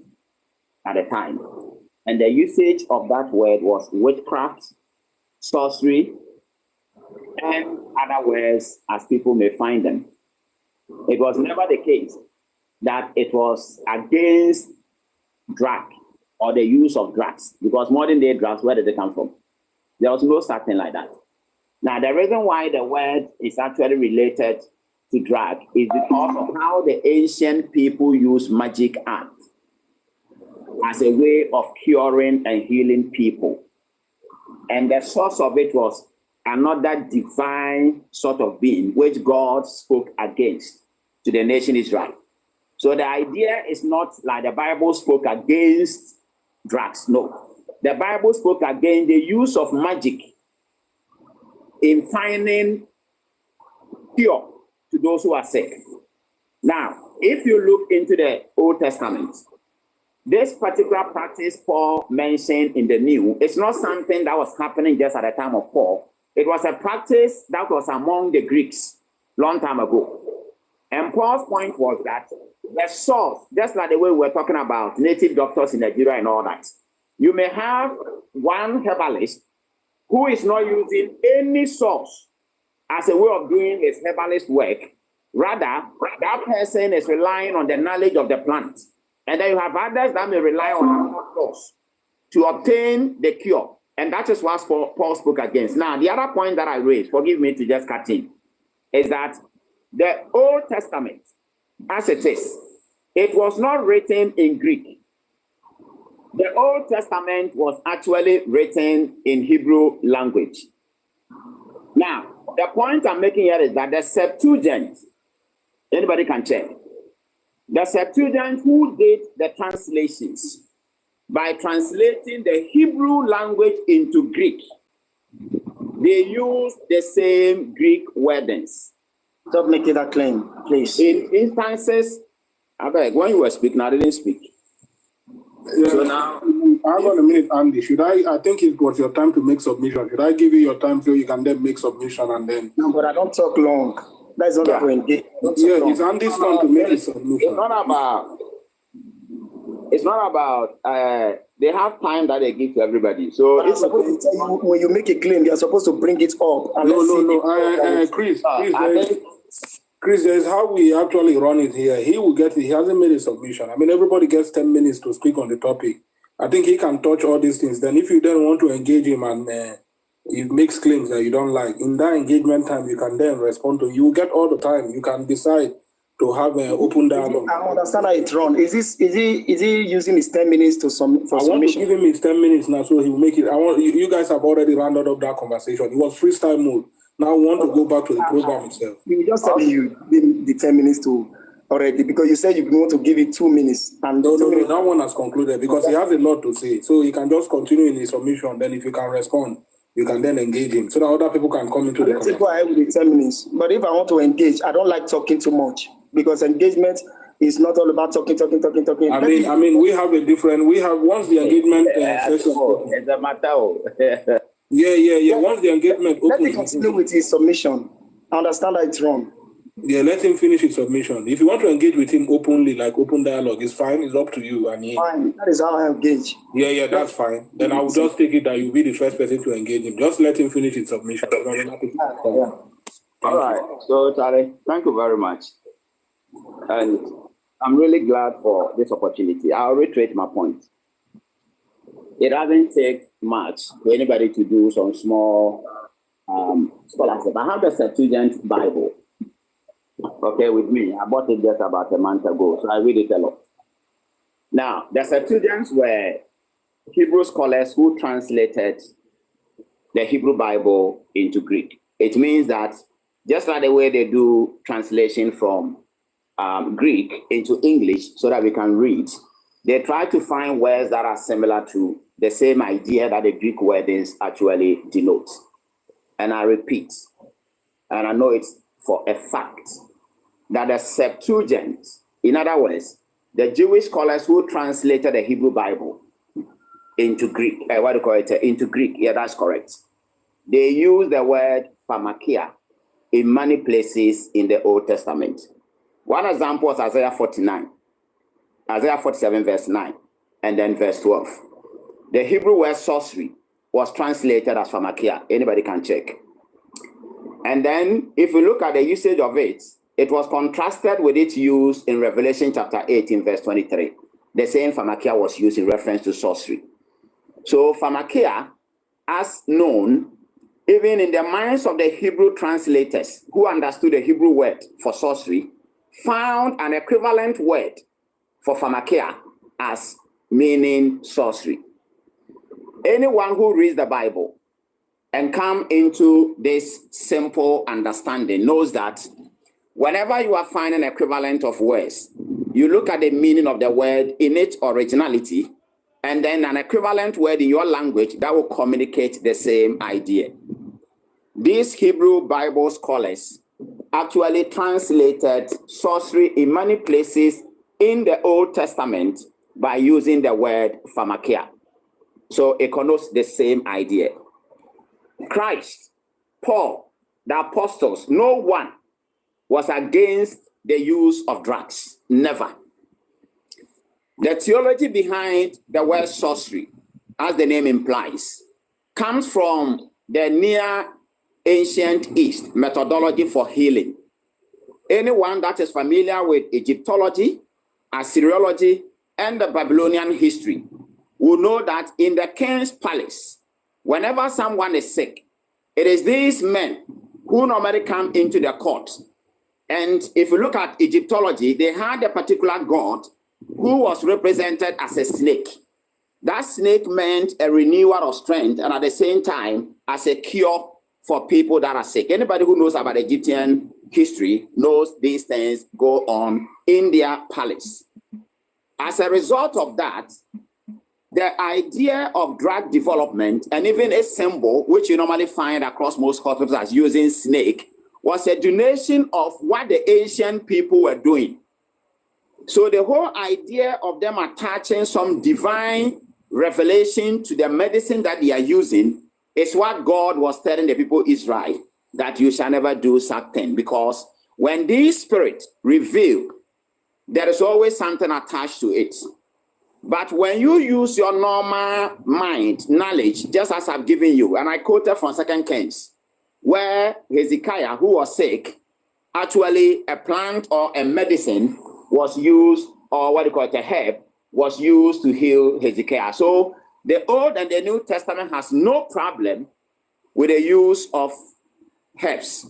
at the time. And the usage of that word was witchcraft, sorcery, and other words as people may find them. It was never the case that it was against drug or the use of drugs, because modern day drugs, where did they come from? There was no such thing like that. Now, the reason why the word is actually related to drug is because of how the ancient people used magic art as a way of curing and healing people. And the source of it was another divine sort of being, which God spoke against to the nation Israel. So the idea is not like the Bible spoke against drugs. No. The Bible spoke against the use of magic in finding cure to those who are sick. Now, if you look into the Old Testament, this particular practice Paul mentioned in the New, it's not something that was happening just at the time of Paul. It was a practice that was among the Greeks long time ago. And Paul's point was that the source, just like the way we were talking about native doctors in Nigeria and all that, you may have one herbalist who is not using any source as a way of doing his herbalist work. Rather, that person is relying on the knowledge of the plant. And then you have others that may rely on another source to obtain the cure. And that is what Paul spoke against. Now, the other point that I raised, forgive me to just cut in, is that the Old Testament, as it is, it was not written in Greek. The Old Testament was actually written in Hebrew language. Now, the point I'm making here is that the Septuagint, anybody can check, the Septuagint who did the translations by translating the Hebrew language into Greek, they used the same Greek wordings. Stop making that claim, please. In instances, I beg, when you were speaking, I didn't speak. Yeah. So now, hang on a minute, Andy. I think it was your time to make submission. Should I give you your time so you can then make submission and then? No, but I don't talk long. That's not the point. Yeah, it's Andy's time to make a submission. It's not about, they have time that they give to everybody. So it's supposed to tell you when you make a claim, you're supposed to bring it up. No. Chris, Chris, there is how we actually run it here. He will get it. He hasn't made a submission. I mean, everybody gets 10 minutes to speak on the topic. I think he can touch all these things. Then if you then want to engage him and he makes claims that you don't like, in that engagement time, you can then respond to. You will get all the time. You can decide to have an open dialogue. I understand how it's run. Is he using his 10 minutes for submission? I want to give him his 10 minutes now so he will make it. I want you guys have already rounded up that conversation. It was freestyle mode. Now we want to go back to the program itself. You just tell me you give the 10 minutes to already, because you said you want to give it 2 minutes. And no, that one has concluded because he has a lot to say. So he can just continue in his submission. Then if you can respond, you can then engage him so that other people can come into the conversation. Go ahead with the 10 minutes. But if I want to engage, I don't like talking too much because engagement is not all about talking. I mean, we have once the engagement session. It's a matter. Yeah. Once the engagement opens, let me continue with his submission. I understand that it's wrong. Yeah, let him finish his submission. If you want to engage with him openly, like open dialogue, it's fine. It's up to you. Fine. That is how I engage. Yeah, that's fine. Then I will just take it that you'll be the first person to engage him. Just let him finish his submission. All right. So, Charlie, thank you very much. And I'm really glad for this opportunity. I'll reiterate my point. It doesn't take much for anybody to do some small scholarship. I have the Septuagint Bible, okay, with me. I bought it just about a month ago, so I read it a lot. Now, the Septuagints were Hebrew scholars who translated the Hebrew Bible into Greek. It means that just like the way they do translation from Greek into English so that we can read, they try to find words that are similar to the same idea that the Greek wordings actually denote. And I repeat, and I know it's for a fact, that the Septuagint, in other words, the Jewish scholars who translated the Hebrew Bible into Greek, into Greek, yeah, that's correct. They use the word pharmakia in many places in the Old Testament. One example is Isaiah 49. Isaiah 47 verse 9 and then verse 12. The Hebrew word sorcery was translated as pharmakia. Anybody can check. And then if you look at the usage of it, it was contrasted with its use in Revelation chapter 18 verse 23. The same pharmakia was used in reference to sorcery. So pharmakia, as known, even in the minds of the Hebrew translators who understood the Hebrew word for sorcery, found an equivalent word for pharmakia as meaning sorcery. Anyone who reads the Bible and come into this simple understanding knows that whenever you are finding equivalent of words, you look at the meaning of the word in its originality, and then an equivalent word in your language that will communicate the same idea. These Hebrew Bible scholars actually translated sorcery in many places in the Old Testament by using the word pharmakia. So it connotes the same idea. Christ, Paul, the apostles, no one was against the use of drugs. Never. The theology behind the word sorcery, as the name implies, comes from the Near Ancient East methodology for healing. Anyone that is familiar with Egyptology, Assyriology, and the Babylonian history will know that in the king's palace, whenever someone is sick, it is these men who normally come into the court. And if you look at Egyptology, they had a particular god who was represented as a snake. That snake meant a renewal of strength and at the same time as a cure for people that are sick. Anybody who knows about Egyptian history knows these things go on in their palace. As a result of that, the idea of drug development and even a symbol, which you normally find across most hospitals as using snake, was a donation of what the ancient people were doing. So the whole idea of them attaching some divine revelation to the medicine that they are using is what God was telling the people of Israel, that you shall never do such thing, because when these spirits reveal, there is always something attached to it. But when you use your normal mind, knowledge, just as I've given you, and I quoted from 2 Kings, where Hezekiah, who was sick, actually a plant or a medicine was used, or what you call it, a herb, was used to heal Hezekiah. So the Old and the New Testament has no problem with the use of herbs.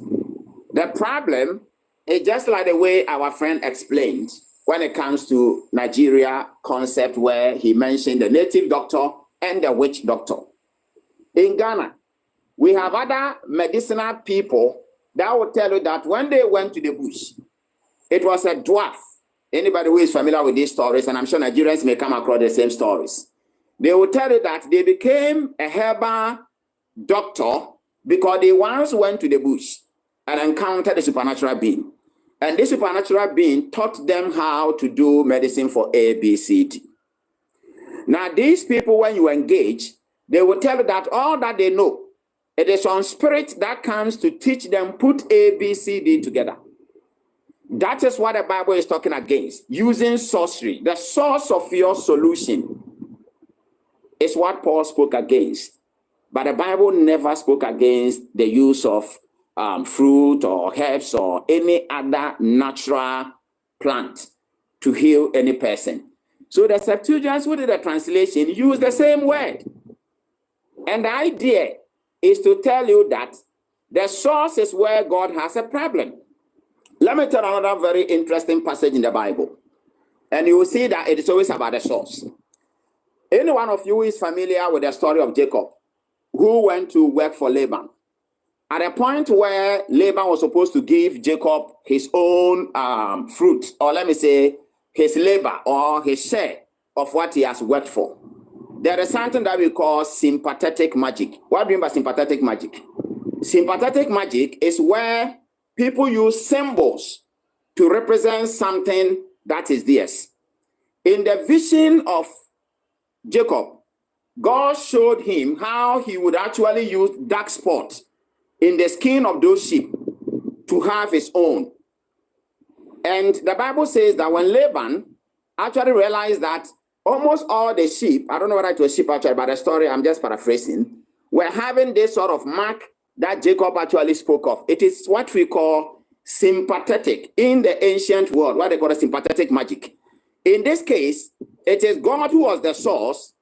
The problem is just like the way our friend explained when it comes to Nigeria concept, where he mentioned the native doctor and the witch doctor. In Ghana, we have other medicinal people that will tell you that when they went to the bush, it was a dwarf. Anybody who is familiar with these stories, and I'm sure Nigerians may come across the same stories, they will tell you that they became a herbal doctor because they once went to the bush and encountered a supernatural being. And this supernatural being taught them how to do medicine for A, B, C, D. Now, these people, when you engage, they will tell you that all that they know, it is some spirit that comes to teach them, put A, B, C, D together. That is what the Bible is talking against, using sorcery. The source of your solution is what Paul spoke against. But the Bible never spoke against the use of fruit or herbs or any other natural plant to heal any person. So the Septuagint, who did the translation, use the same word. And the idea is to tell you that the source is where God has a problem. Let me tell another very interesting passage in the Bible. And you will see that it is always about the source. Any one of you is familiar with the story of Jacob, who went to work for Laban. At a point where Laban was supposed to give Jacob his own fruit, or let me say, his labor or his share of what he has worked for, there is something that we call sympathetic magic. What do you mean by sympathetic magic? Sympathetic magic is where people use symbols to represent something that is theirs. In the vision of Jacob, God showed him how he would actually use dark spots in the skin of those sheep to have his own. And the Bible says that when Laban actually realized that almost all the sheep, I don't know whether it was sheep actually, but the story I'm just paraphrasing, were having this sort of mark that Jacob actually spoke of. It is what we call sympathetic in the ancient world, what they call a sympathetic magic. In this case, it is God who was the source,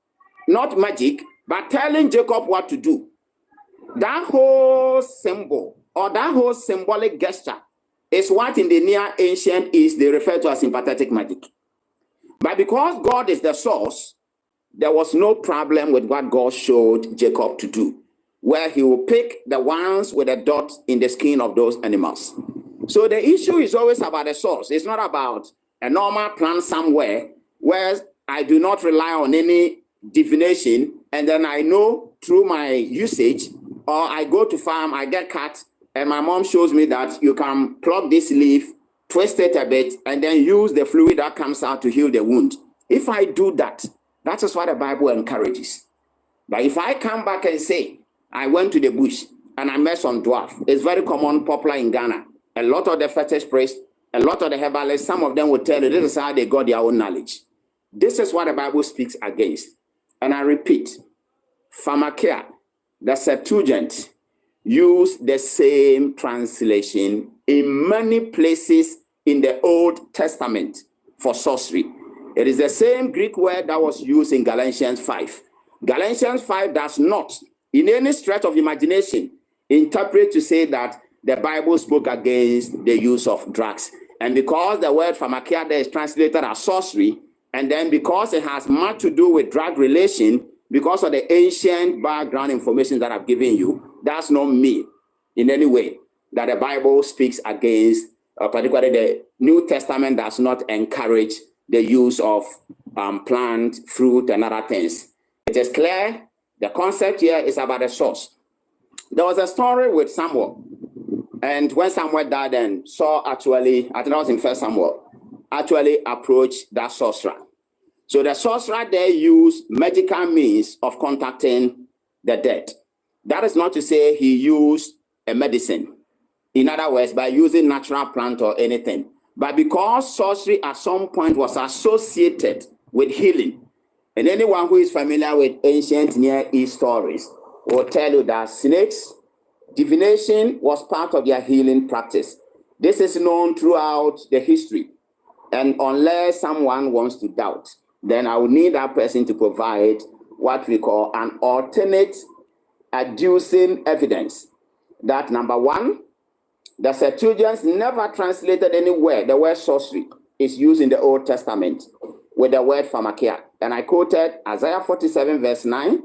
not magic, but telling Jacob what to do. That whole symbol or that whole symbolic gesture is what in the Near Ancient East they refer to as sympathetic magic. But because God is the source, there was no problem with what God showed Jacob to do, where he will pick the ones with a dot in the skin of those animals. So the issue is always about the source. It's not about a normal plant somewhere where I do not rely on any divination, and then I know through my usage, or I go to farm, I get cut, and my mom shows me that you can pluck this leaf, twist it a bit, and then use the fluid that comes out to heal the wound. If I do that, that is what the Bible encourages. But if I come back and say, I went to the bush and I met some dwarf, it's very common, popular in Ghana. A lot of the fetish priests, a lot of the herbalists, some of them will tell you this is how they got their own knowledge. This is what the Bible speaks against. And I repeat, pharmakia, the Septuagint, use the same translation in many places in the Old Testament for sorcery. It is the same Greek word that was used in Galatians 5. Galatians 5 does not, in any stretch of imagination, interpret to say that the Bible spoke against the use of drugs. And because the word pharmakia there is translated as sorcery, and then because it has much to do with drug relation, because of the ancient background information that I've given you, that's not me in any way that the Bible speaks against, particularly the New Testament does not encourage the use of plant, fruit, and other things. It is clear the concept here is about the source. There was a story with Samuel, and when Samuel died and Saul actually, I think that was in 1 Samuel, actually approached that sorcerer. So the sorcerer there used magical means of contacting the dead. That is not to say he used a medicine. In other words, by using natural plant or anything. But because sorcery at some point was associated with healing, and anyone who is familiar with ancient Near East stories will tell you that snakes, divination was part of their healing practice. This is known throughout the history. And unless someone wants to doubt, then I will need that person to provide what we call an alternate adducing evidence. That number one, the Septuagint never translated anywhere the word sorcery is used in the Old Testament with the word pharmakia. And I quoted Isaiah 47 verse 9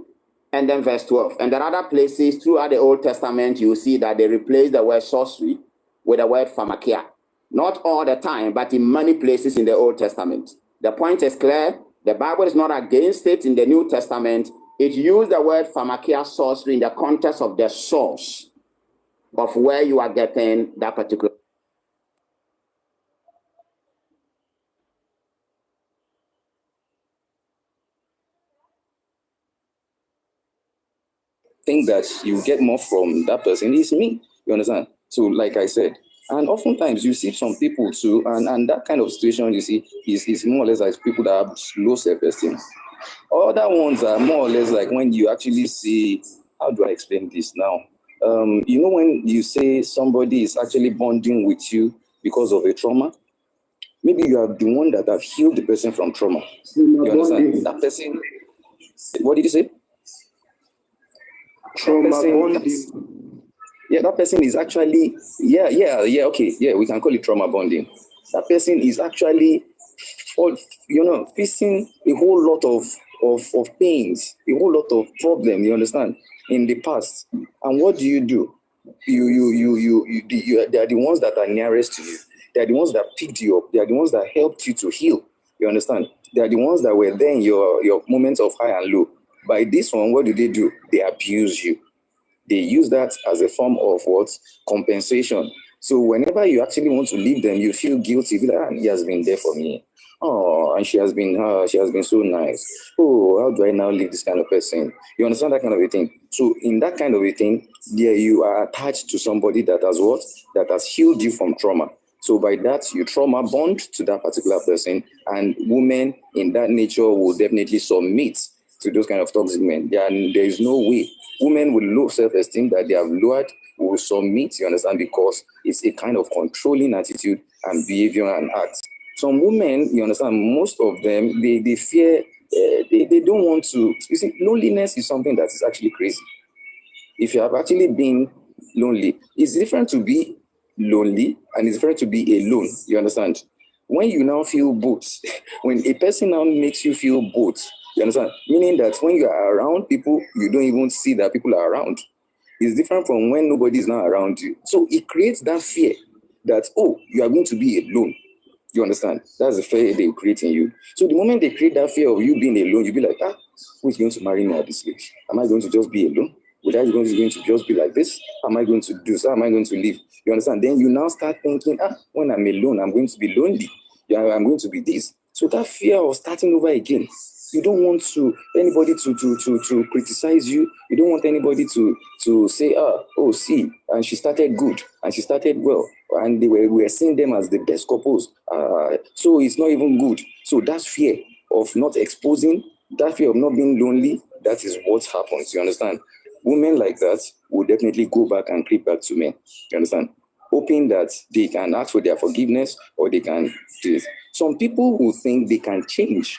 and then verse 12. And there are other places throughout the Old Testament you see that they replace the word sorcery with the word pharmakia. Not all the time, but in many places in the Old Testament. The point is clear. The Bible is not against it in the New Testament. It used the word pharmakia, sorcery, in the context of the source of where you are getting that particular. Think that you get more from that person is me. You understand? So, like I said, and oftentimes you see some people too, and that kind of situation you see is more or less like people that have low self-esteem. Other ones are more or less like when you actually see, how do I explain this now? You know, when you say somebody is actually bonding with you because of a trauma, maybe you are the one that have healed the person from trauma. You understand? That person, what did you say? Trauma bonding. Yeah, that person is actually, okay, we can call it trauma bonding. That person is actually, facing a whole lot of pains, a whole lot of problems, you understand, in the past. And what do? They are the ones that are nearest to you. They are the ones that picked you up. They are the ones that helped you to heal. You understand? They are the ones that were there in your moments of high and low. By this one, what do? They abuse you. They use that as a form of what? Compensation. So whenever you actually want to leave them, you feel guilty. Be like, he has been there for me. Oh, and she has been so nice. Oh, how do I now leave this kind of person? You understand that kind of a thing? So in that kind of a thing, there you are attached to somebody that has what? That has healed you from trauma. So by that, you trauma bond to that particular person, and women in that nature will definitely submit to those kind of toxic men. There is no way women with low self-esteem that they have lowered will submit, you understand, because it's a kind of controlling attitude and behavior and act. Some women, you understand, most of them, they fear, they don't want to. You see, loneliness is something that is actually crazy. If you have actually been lonely, it's different to be lonely and it's different to be alone, you understand? When you now feel both, when a person now makes you feel both, you understand? Meaning that when you are around people, you don't even see that people are around. It's different from when nobody is now around you. So it creates that fear that, oh, you are going to be alone. You understand? That's the fear they create in you. So the moment they create that fear of you being alone, you'll be like, who's going to marry me at this age? Am I going to just be alone? Would I going to just be like this? Am I going to do so? Am I going to live? You understand? Then you now start thinking, when I'm alone, I'm going to be lonely. I'm going to be this. So that fear of starting over again, you don't want anybody to criticize you. You don't want anybody to say, see, and she started good and she started well, and we were seeing them as the best couples. So it's not even good. So that fear of not exposing, that fear of not being lonely, that is what happens. You understand? Women like that will definitely go back and creep back to men. You understand? Hoping that they can ask for their forgiveness or they can do this. Some people who think they can change.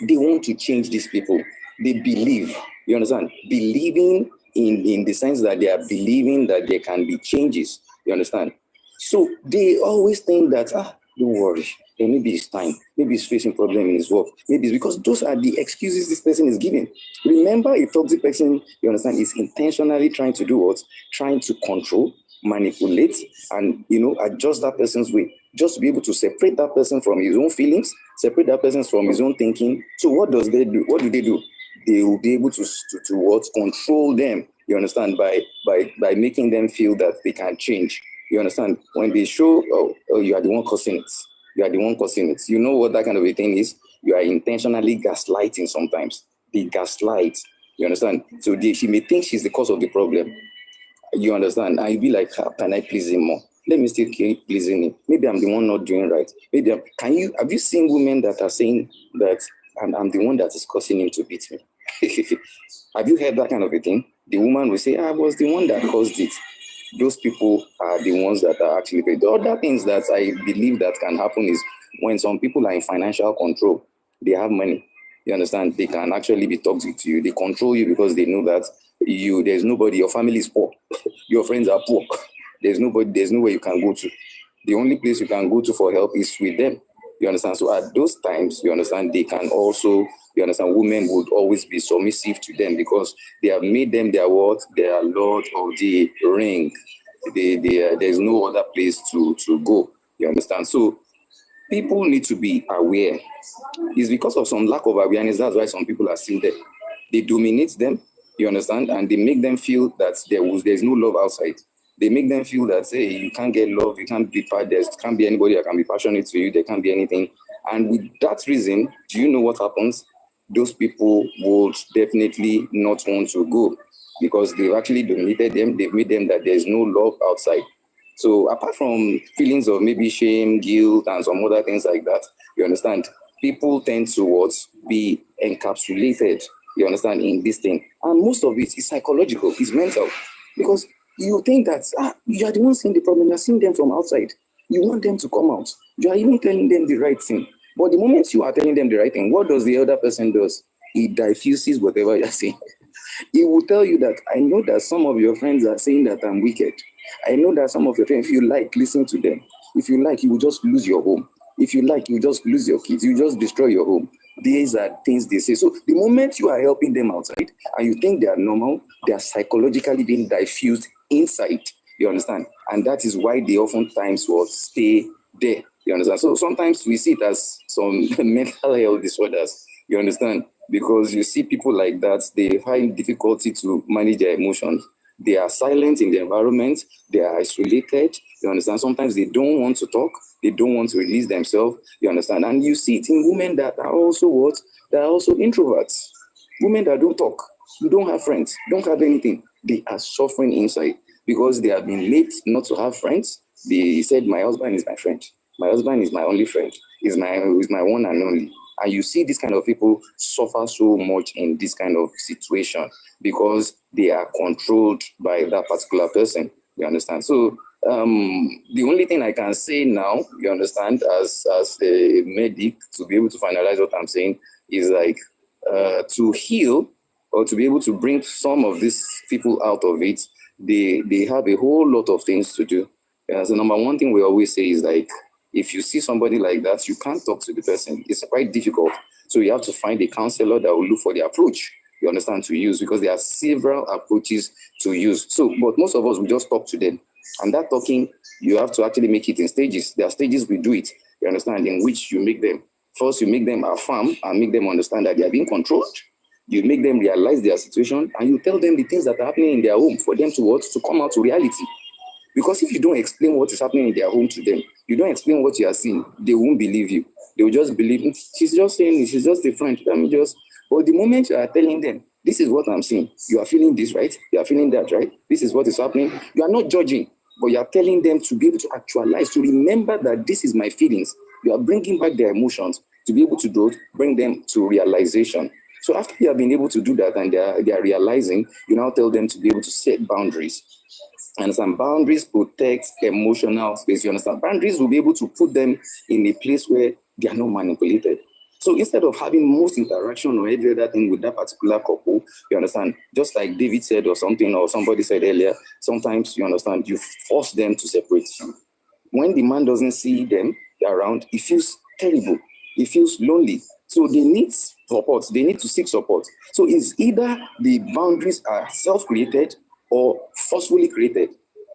They want to change these people. They believe, you understand? Believing in the sense that they are believing that there can be changes, you understand? So they always think that, don't worry, maybe it's time. Maybe he's facing problem in his work. Maybe it's because those are the excuses this person is giving. Remember, a toxic person, you understand, is intentionally trying to do what? Trying to control, manipulate, and, adjust that person's way. Just to be able to separate that person from his own feelings, separate that person from his own thinking. So what do they do? What do? They will be able to what? Control them, you understand, by making them feel that they can change. You understand? When they show, you are the one causing it. You are the one causing it. You know what that kind of a thing is? You are intentionally gaslighting sometimes. They gaslight. You understand? So she may think she's the cause of the problem. You understand? And you'll be like, how can I please him more? Let me still keep pleasing him. Maybe I'm the one not doing right. Maybe have you seen women that are saying that I'm the one that is causing him to beat me? Have you heard that kind of a thing? The woman will say, I was the one that caused it. those people are the ones that are actually paid. The other things that I believe that can happen is when some people are in financial control, they have money. You understand? They can actually be toxic to you. They control you because they know that there's nobody, your family is poor, your friends are poor. There's nowhere you can go to. The only place you can go to for help is with them. You understand? So at those times, you understand, they can also, you understand, women would always be submissive to them because they have made them their what? Their lord of the ring. There's no other place to go. You understand? So people need to be aware. It's because of some lack of awareness, that's why some people are still there. They dominate them, you understand, and they make them feel that there's no love outside. They make them feel that, hey, you can't get love, you can't be part, there can't be anybody that can be passionate to you, there can't be anything. And with that reason, do you know what happens? Those people would definitely not want to go because they've actually dominated them, they've made them that there's no love outside. So apart from feelings of maybe shame, guilt, and some other things like that, you understand, people tend to be encapsulated, you understand, in this thing. And most of it is psychological, it's mental. Because you think that you are the one seeing the problem, you're seeing them from outside. You want them to come out. You are even telling them the right thing. But the moment you are telling them the right thing, what does the other person do? He diffuses whatever you're saying. He will tell you that, I know that some of your friends are saying that I'm wicked. I know that some of your friends, if you like, listen to them. If you like, you will just lose your home. If you like, you just lose your kids. You just destroy your home. These are things they say. So the moment you are helping them outside and you think they are normal, they are psychologically being diffused inside. You understand? And that is why they oftentimes will stay there. You understand? So sometimes we see it as some mental health disorders. You understand? Because you see people like that, they find difficulty to manage their emotions. They are silent in the environment. They are isolated. You understand? Sometimes they don't want to talk. They don't want to release themselves. You understand? And you see it in women that are also what? They are also introverts. Women that don't talk. You don't have friends. Don't have anything. They are suffering inside because they have been made not to have friends. They said, my husband is my friend. My husband is my only friend. He's my one and only. And you see this kind of people suffer so much in this kind of situation because they are controlled by that particular person. You understand? So the only thing I can say now, you understand, as a medic, to be able to finalize what I'm saying, is like to heal or to be able to bring some of these people out of it, they have a whole lot of things to do. So number one thing we always say is like, if you see somebody like that, you can't talk to the person. It's quite difficult. So you have to find a counselor that will look for the approach, you understand, to use, because there are several approaches to use. So, but most of us, we just talk to them. And that talking, you have to actually make it in stages. There are stages we do it, you understand, in which you make them. First, you make them affirm and make them understand that they are being controlled. You make them realize their situation and you tell them the things that are happening in their home for them to come out to reality. Because if you don't explain what is happening in their home to them, you don't explain what you are seeing, they won't believe you. They will just believe, she's just saying, she's just a friend. But the moment you are telling them, this is what I'm seeing, you are feeling this, right? You are feeling that, right? This is what is happening. You are not judging, but you are telling them to be able to actualize, to remember that this is my feelings. You are bringing back their emotions to be able to bring them to realization. So after you have been able to do that and they are realizing, you now tell them to be able to set boundaries. And some boundaries protect emotional space. You understand? Boundaries will be able to put them in a place where they are not manipulated. So instead of having most interaction or every other thing with that particular couple, you understand, just like David said or something, or somebody said earlier, sometimes, you understand, you force them to separate. When the man doesn't see them around, he feels terrible. He feels lonely. So they need support. They need to seek support. So it's either the boundaries are self-created or forcefully created.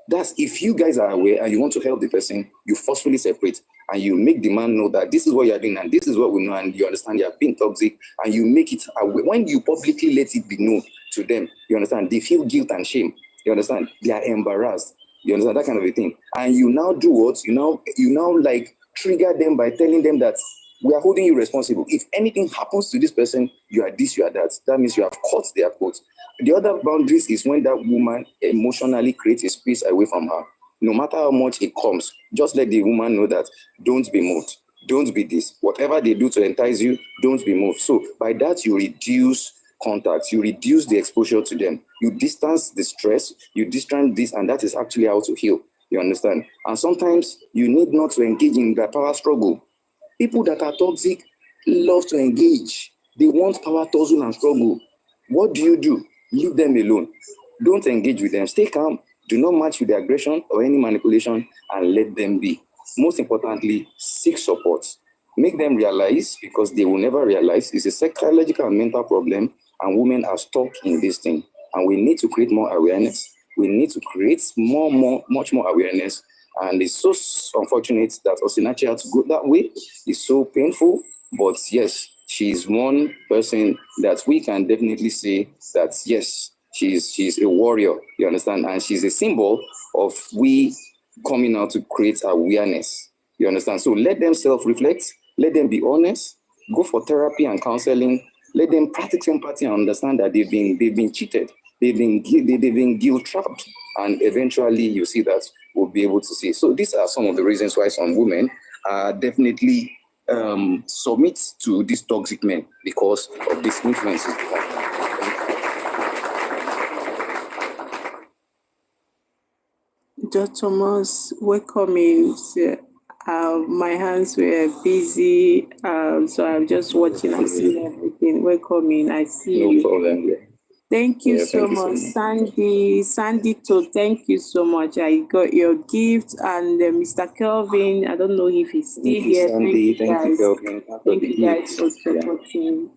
That's if you guys are aware and you want to help the person, you forcefully separate and you make the man know that this is what you're doing and this is what we know, and you understand you're being toxic, and you make it aware. When you publicly let it be known to them, you understand, they feel guilt and shame. You understand, they are embarrassed. You understand, that kind of a thing. And you now do what? You now like trigger them by telling them that we are holding you responsible. If anything happens to this person, you are this, you are that. That means you have caught their quote. The other boundaries is when that woman emotionally creates a space away from her. No matter how much it comes, just let the woman know that don't be moved. Don't be this. Whatever they do to entice you, don't be moved. So by that, you reduce contact. You reduce the exposure to them. You distance the stress, you distance this, and that is actually how to heal. You understand? And sometimes you need not to engage in the power struggle. People that are toxic love to engage. They want power, tussle, and struggle. What do? Leave them alone. Don't engage with them. Stay calm. Do not match with the aggression or any manipulation, and let them be. Most importantly, seek support. Make them realize, because they will never realize, it's a psychological and mental problem, and women are stuck in this thing. And we need to create more awareness. We need to create much more awareness. And it's so unfortunate that Osinachi had to go that way. It's so painful. But yes, she's one person that we can definitely say that, yes, she's a warrior, you understand? And she's a symbol of we coming out to create awareness, you understand? So let them self-reflect, let them be honest, go for therapy and counseling, let them practice empathy and understand that they've been cheated, they've been guilt-trapped, and eventually you see that we'll be able to see. So these are some of the reasons why some women are definitely submit to these toxic men because of these influences. Dr. Moss, welcome in. My hands were busy, so I'm just watching and seeing everything. Welcome in. I see you. No problem. Thank you so much, Sandy. Sandy, too, thank you so much. I got your gift, and Mr. Kelvin, I don't know if he's still here. Sandy, thank you, Kelvin. Thank you guys for supporting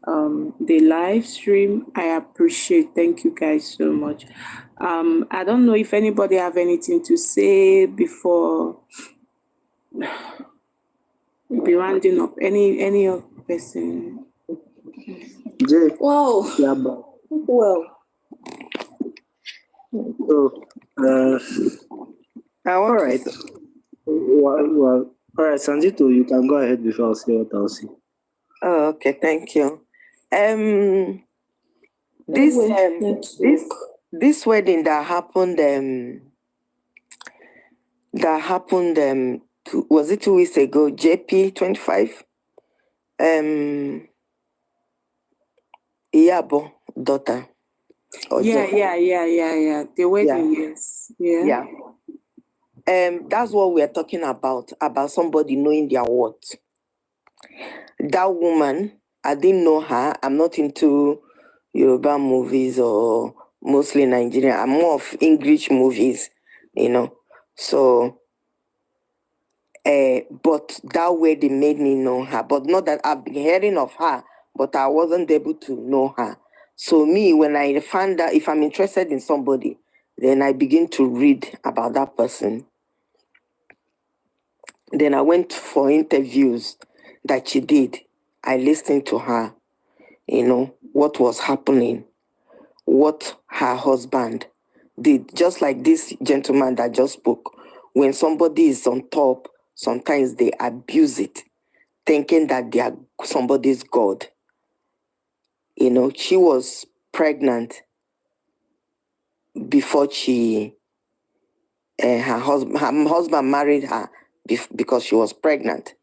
the live stream. I appreciate. Thank you guys so much. I don't know if anybody have anything to say before be rounding up. Any of person. Jay. Wow. Yeah, Well. So, all right. Well, all right, Sanjito, you can go ahead before I say what I'll say. Oh, okay, thank you. This wedding that happened was it 2 weeks ago? JP 25. Iyabo daughter. Yeah. The wedding, yes. Yeah. That's what we're talking about somebody knowing their worth. That woman, I didn't know her. I'm not into Yoruba movies or mostly Nigerian. I'm more of English movies, So, but that way they made me know her. But not that I've been hearing of her, but I wasn't able to know her. So me, when I find out if I'm interested in somebody, then I begin to read about that person. Then I went for interviews that she did. I listened to her, what was happening, what her husband did. Just like this gentleman that just spoke. When somebody is on top, sometimes they abuse it, thinking that they are somebody's God. She was pregnant before her husband married her because she was pregnant.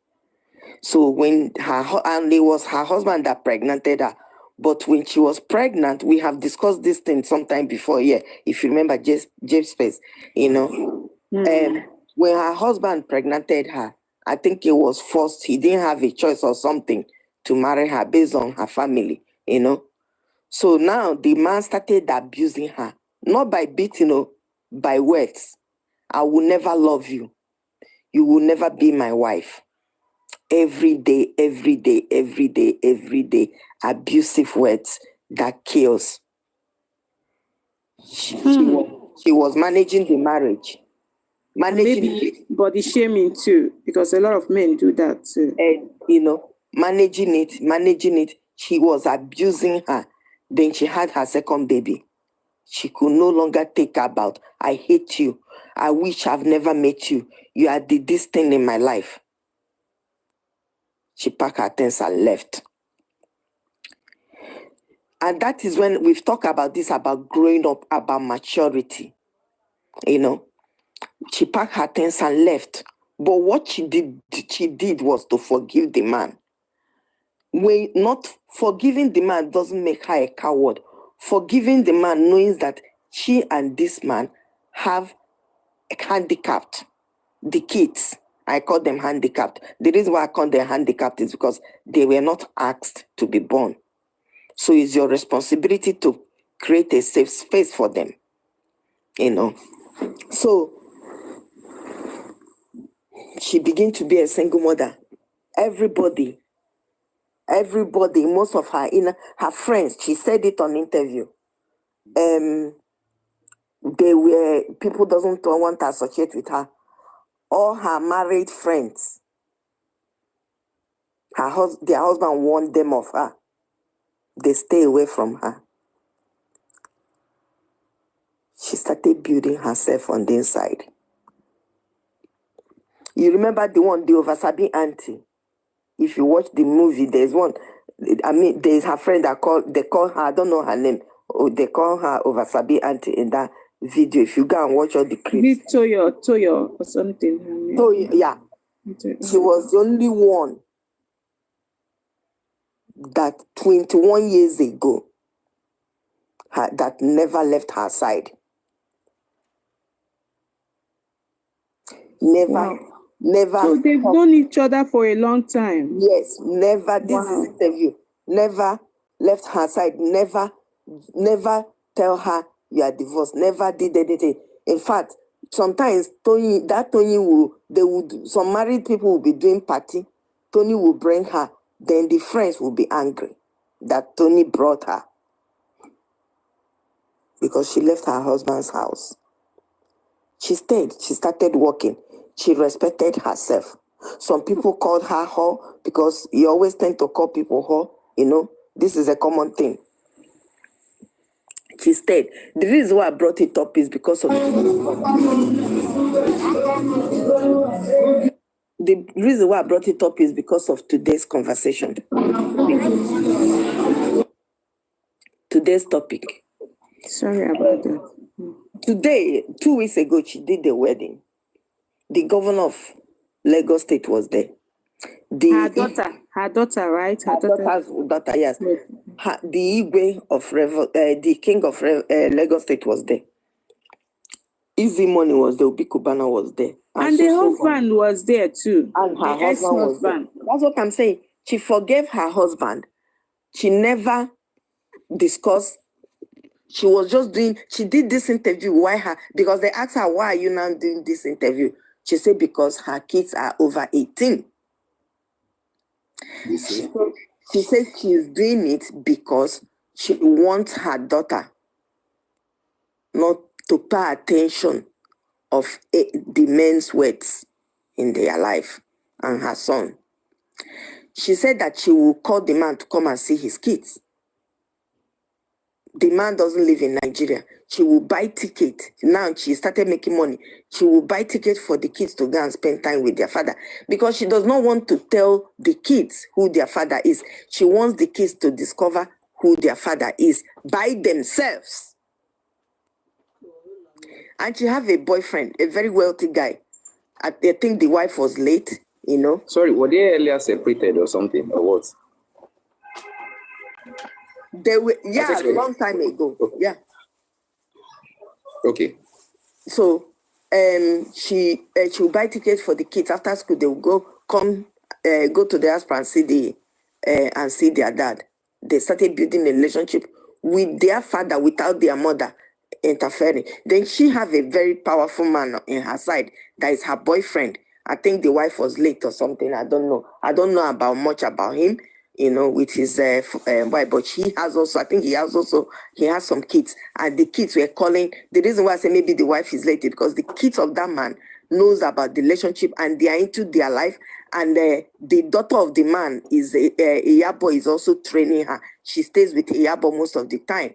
So when and it was her husband that pregnanted her. But when she was pregnant, we have discussed this thing sometime before. Yeah, if you remember, James Space, when her husband pregnanted her, I think it was forced. He didn't have a choice or something to marry her based on her family, So now the man started abusing her, not by beating, by words. I will never love you. You will never be my wife. Every day, abusive words that kills. She was managing the marriage. Maybe body shaming too, because a lot of men do that too. And, managing it. She was abusing her. Then she had her second baby. She could no longer take about, I hate you. I wish I've never met you. You are this thing in my life. She packed her things and left. And that is when we've talked about this, about growing up, about maturity. She packed her things and left. But what she did was to forgive the man. When not forgiving the man doesn't make her a coward. forgiving the man, knowing that she and this man have handicapped the kids. I call them handicapped. The reason why I call them handicapped is because they were not asked to be born. So it's your responsibility to create a safe space for them. So she began to be a single mother. Everybody, most of her friends, she said it on interview. People doesn't want to associate with her. All her married friends, their husband warned them of her. They stay away from her. She started building herself on the inside. You remember the Oversabi auntie? If you watch the movie, there's one. There's her friend they call her, I don't know her name. They call her Oversabi auntie in that video. If you go and watch all the clips. Toyo or something. Toyo, yeah. She was the only one that 21 years ago that never left her side. Never. So they've known each other for a long time. Yes, never. This is interview. Never left her side. Never tell her you are divorced. Never did anything. In fact, sometimes some married people will be doing party. Tony will bring her. Then the friends will be angry that Tony brought her because she left her husband's house. She stayed. She started working. She respected herself. Some people called her whore because you always tend to call people whore. This is a common thing. She stayed. The reason why I brought it up is because of the reason why I brought it up is because of today's conversation. Today's topic. Sorry about that. Today, 2 weeks ago, she did the wedding. The governor of Lagos State was there. Her daughter, right? Her daughter's daughter, yes. The Igwe of the king of Lagos State was there. Easy Money was there. Obi Kubana was there. And the husband was there too. And her husband was there. That's what I'm saying. She forgave her husband. She never discussed. She was just she did this interview. Because they asked her, why are you now doing this interview? She said, because her kids are over 18. She said she's doing it because she wants her daughter not to pay attention of the men's words in their life and her son. She said that she will call the man to come and see his kids. The man doesn't live in Nigeria. She will buy ticket. Now she started making money. She will buy ticket for the kids to go and spend time with their father because she does not want to tell the kids who their father is. She wants the kids to discover who their father is by themselves. And she have a boyfriend, a very wealthy guy. I think the wife was late, Sorry, were they earlier separated or something, or what? They were, a long time ago. Yeah. Okay. So, she will buy tickets for the kids after school. They will go to the house and see their dad. They started building a relationship with their father without their mother interfering. Then she have a very powerful man in her side that is her boyfriend. I think the wife was late or something. I don't know. I don't know much about him. With his wife, but he has also, I think he has some kids, and the kids were calling. The reason why I say maybe the wife is late is because the kids of that man knows about the relationship and they are into their life, and the daughter of the man is Iyabo is also training her. She stays with Iyabo most of the time,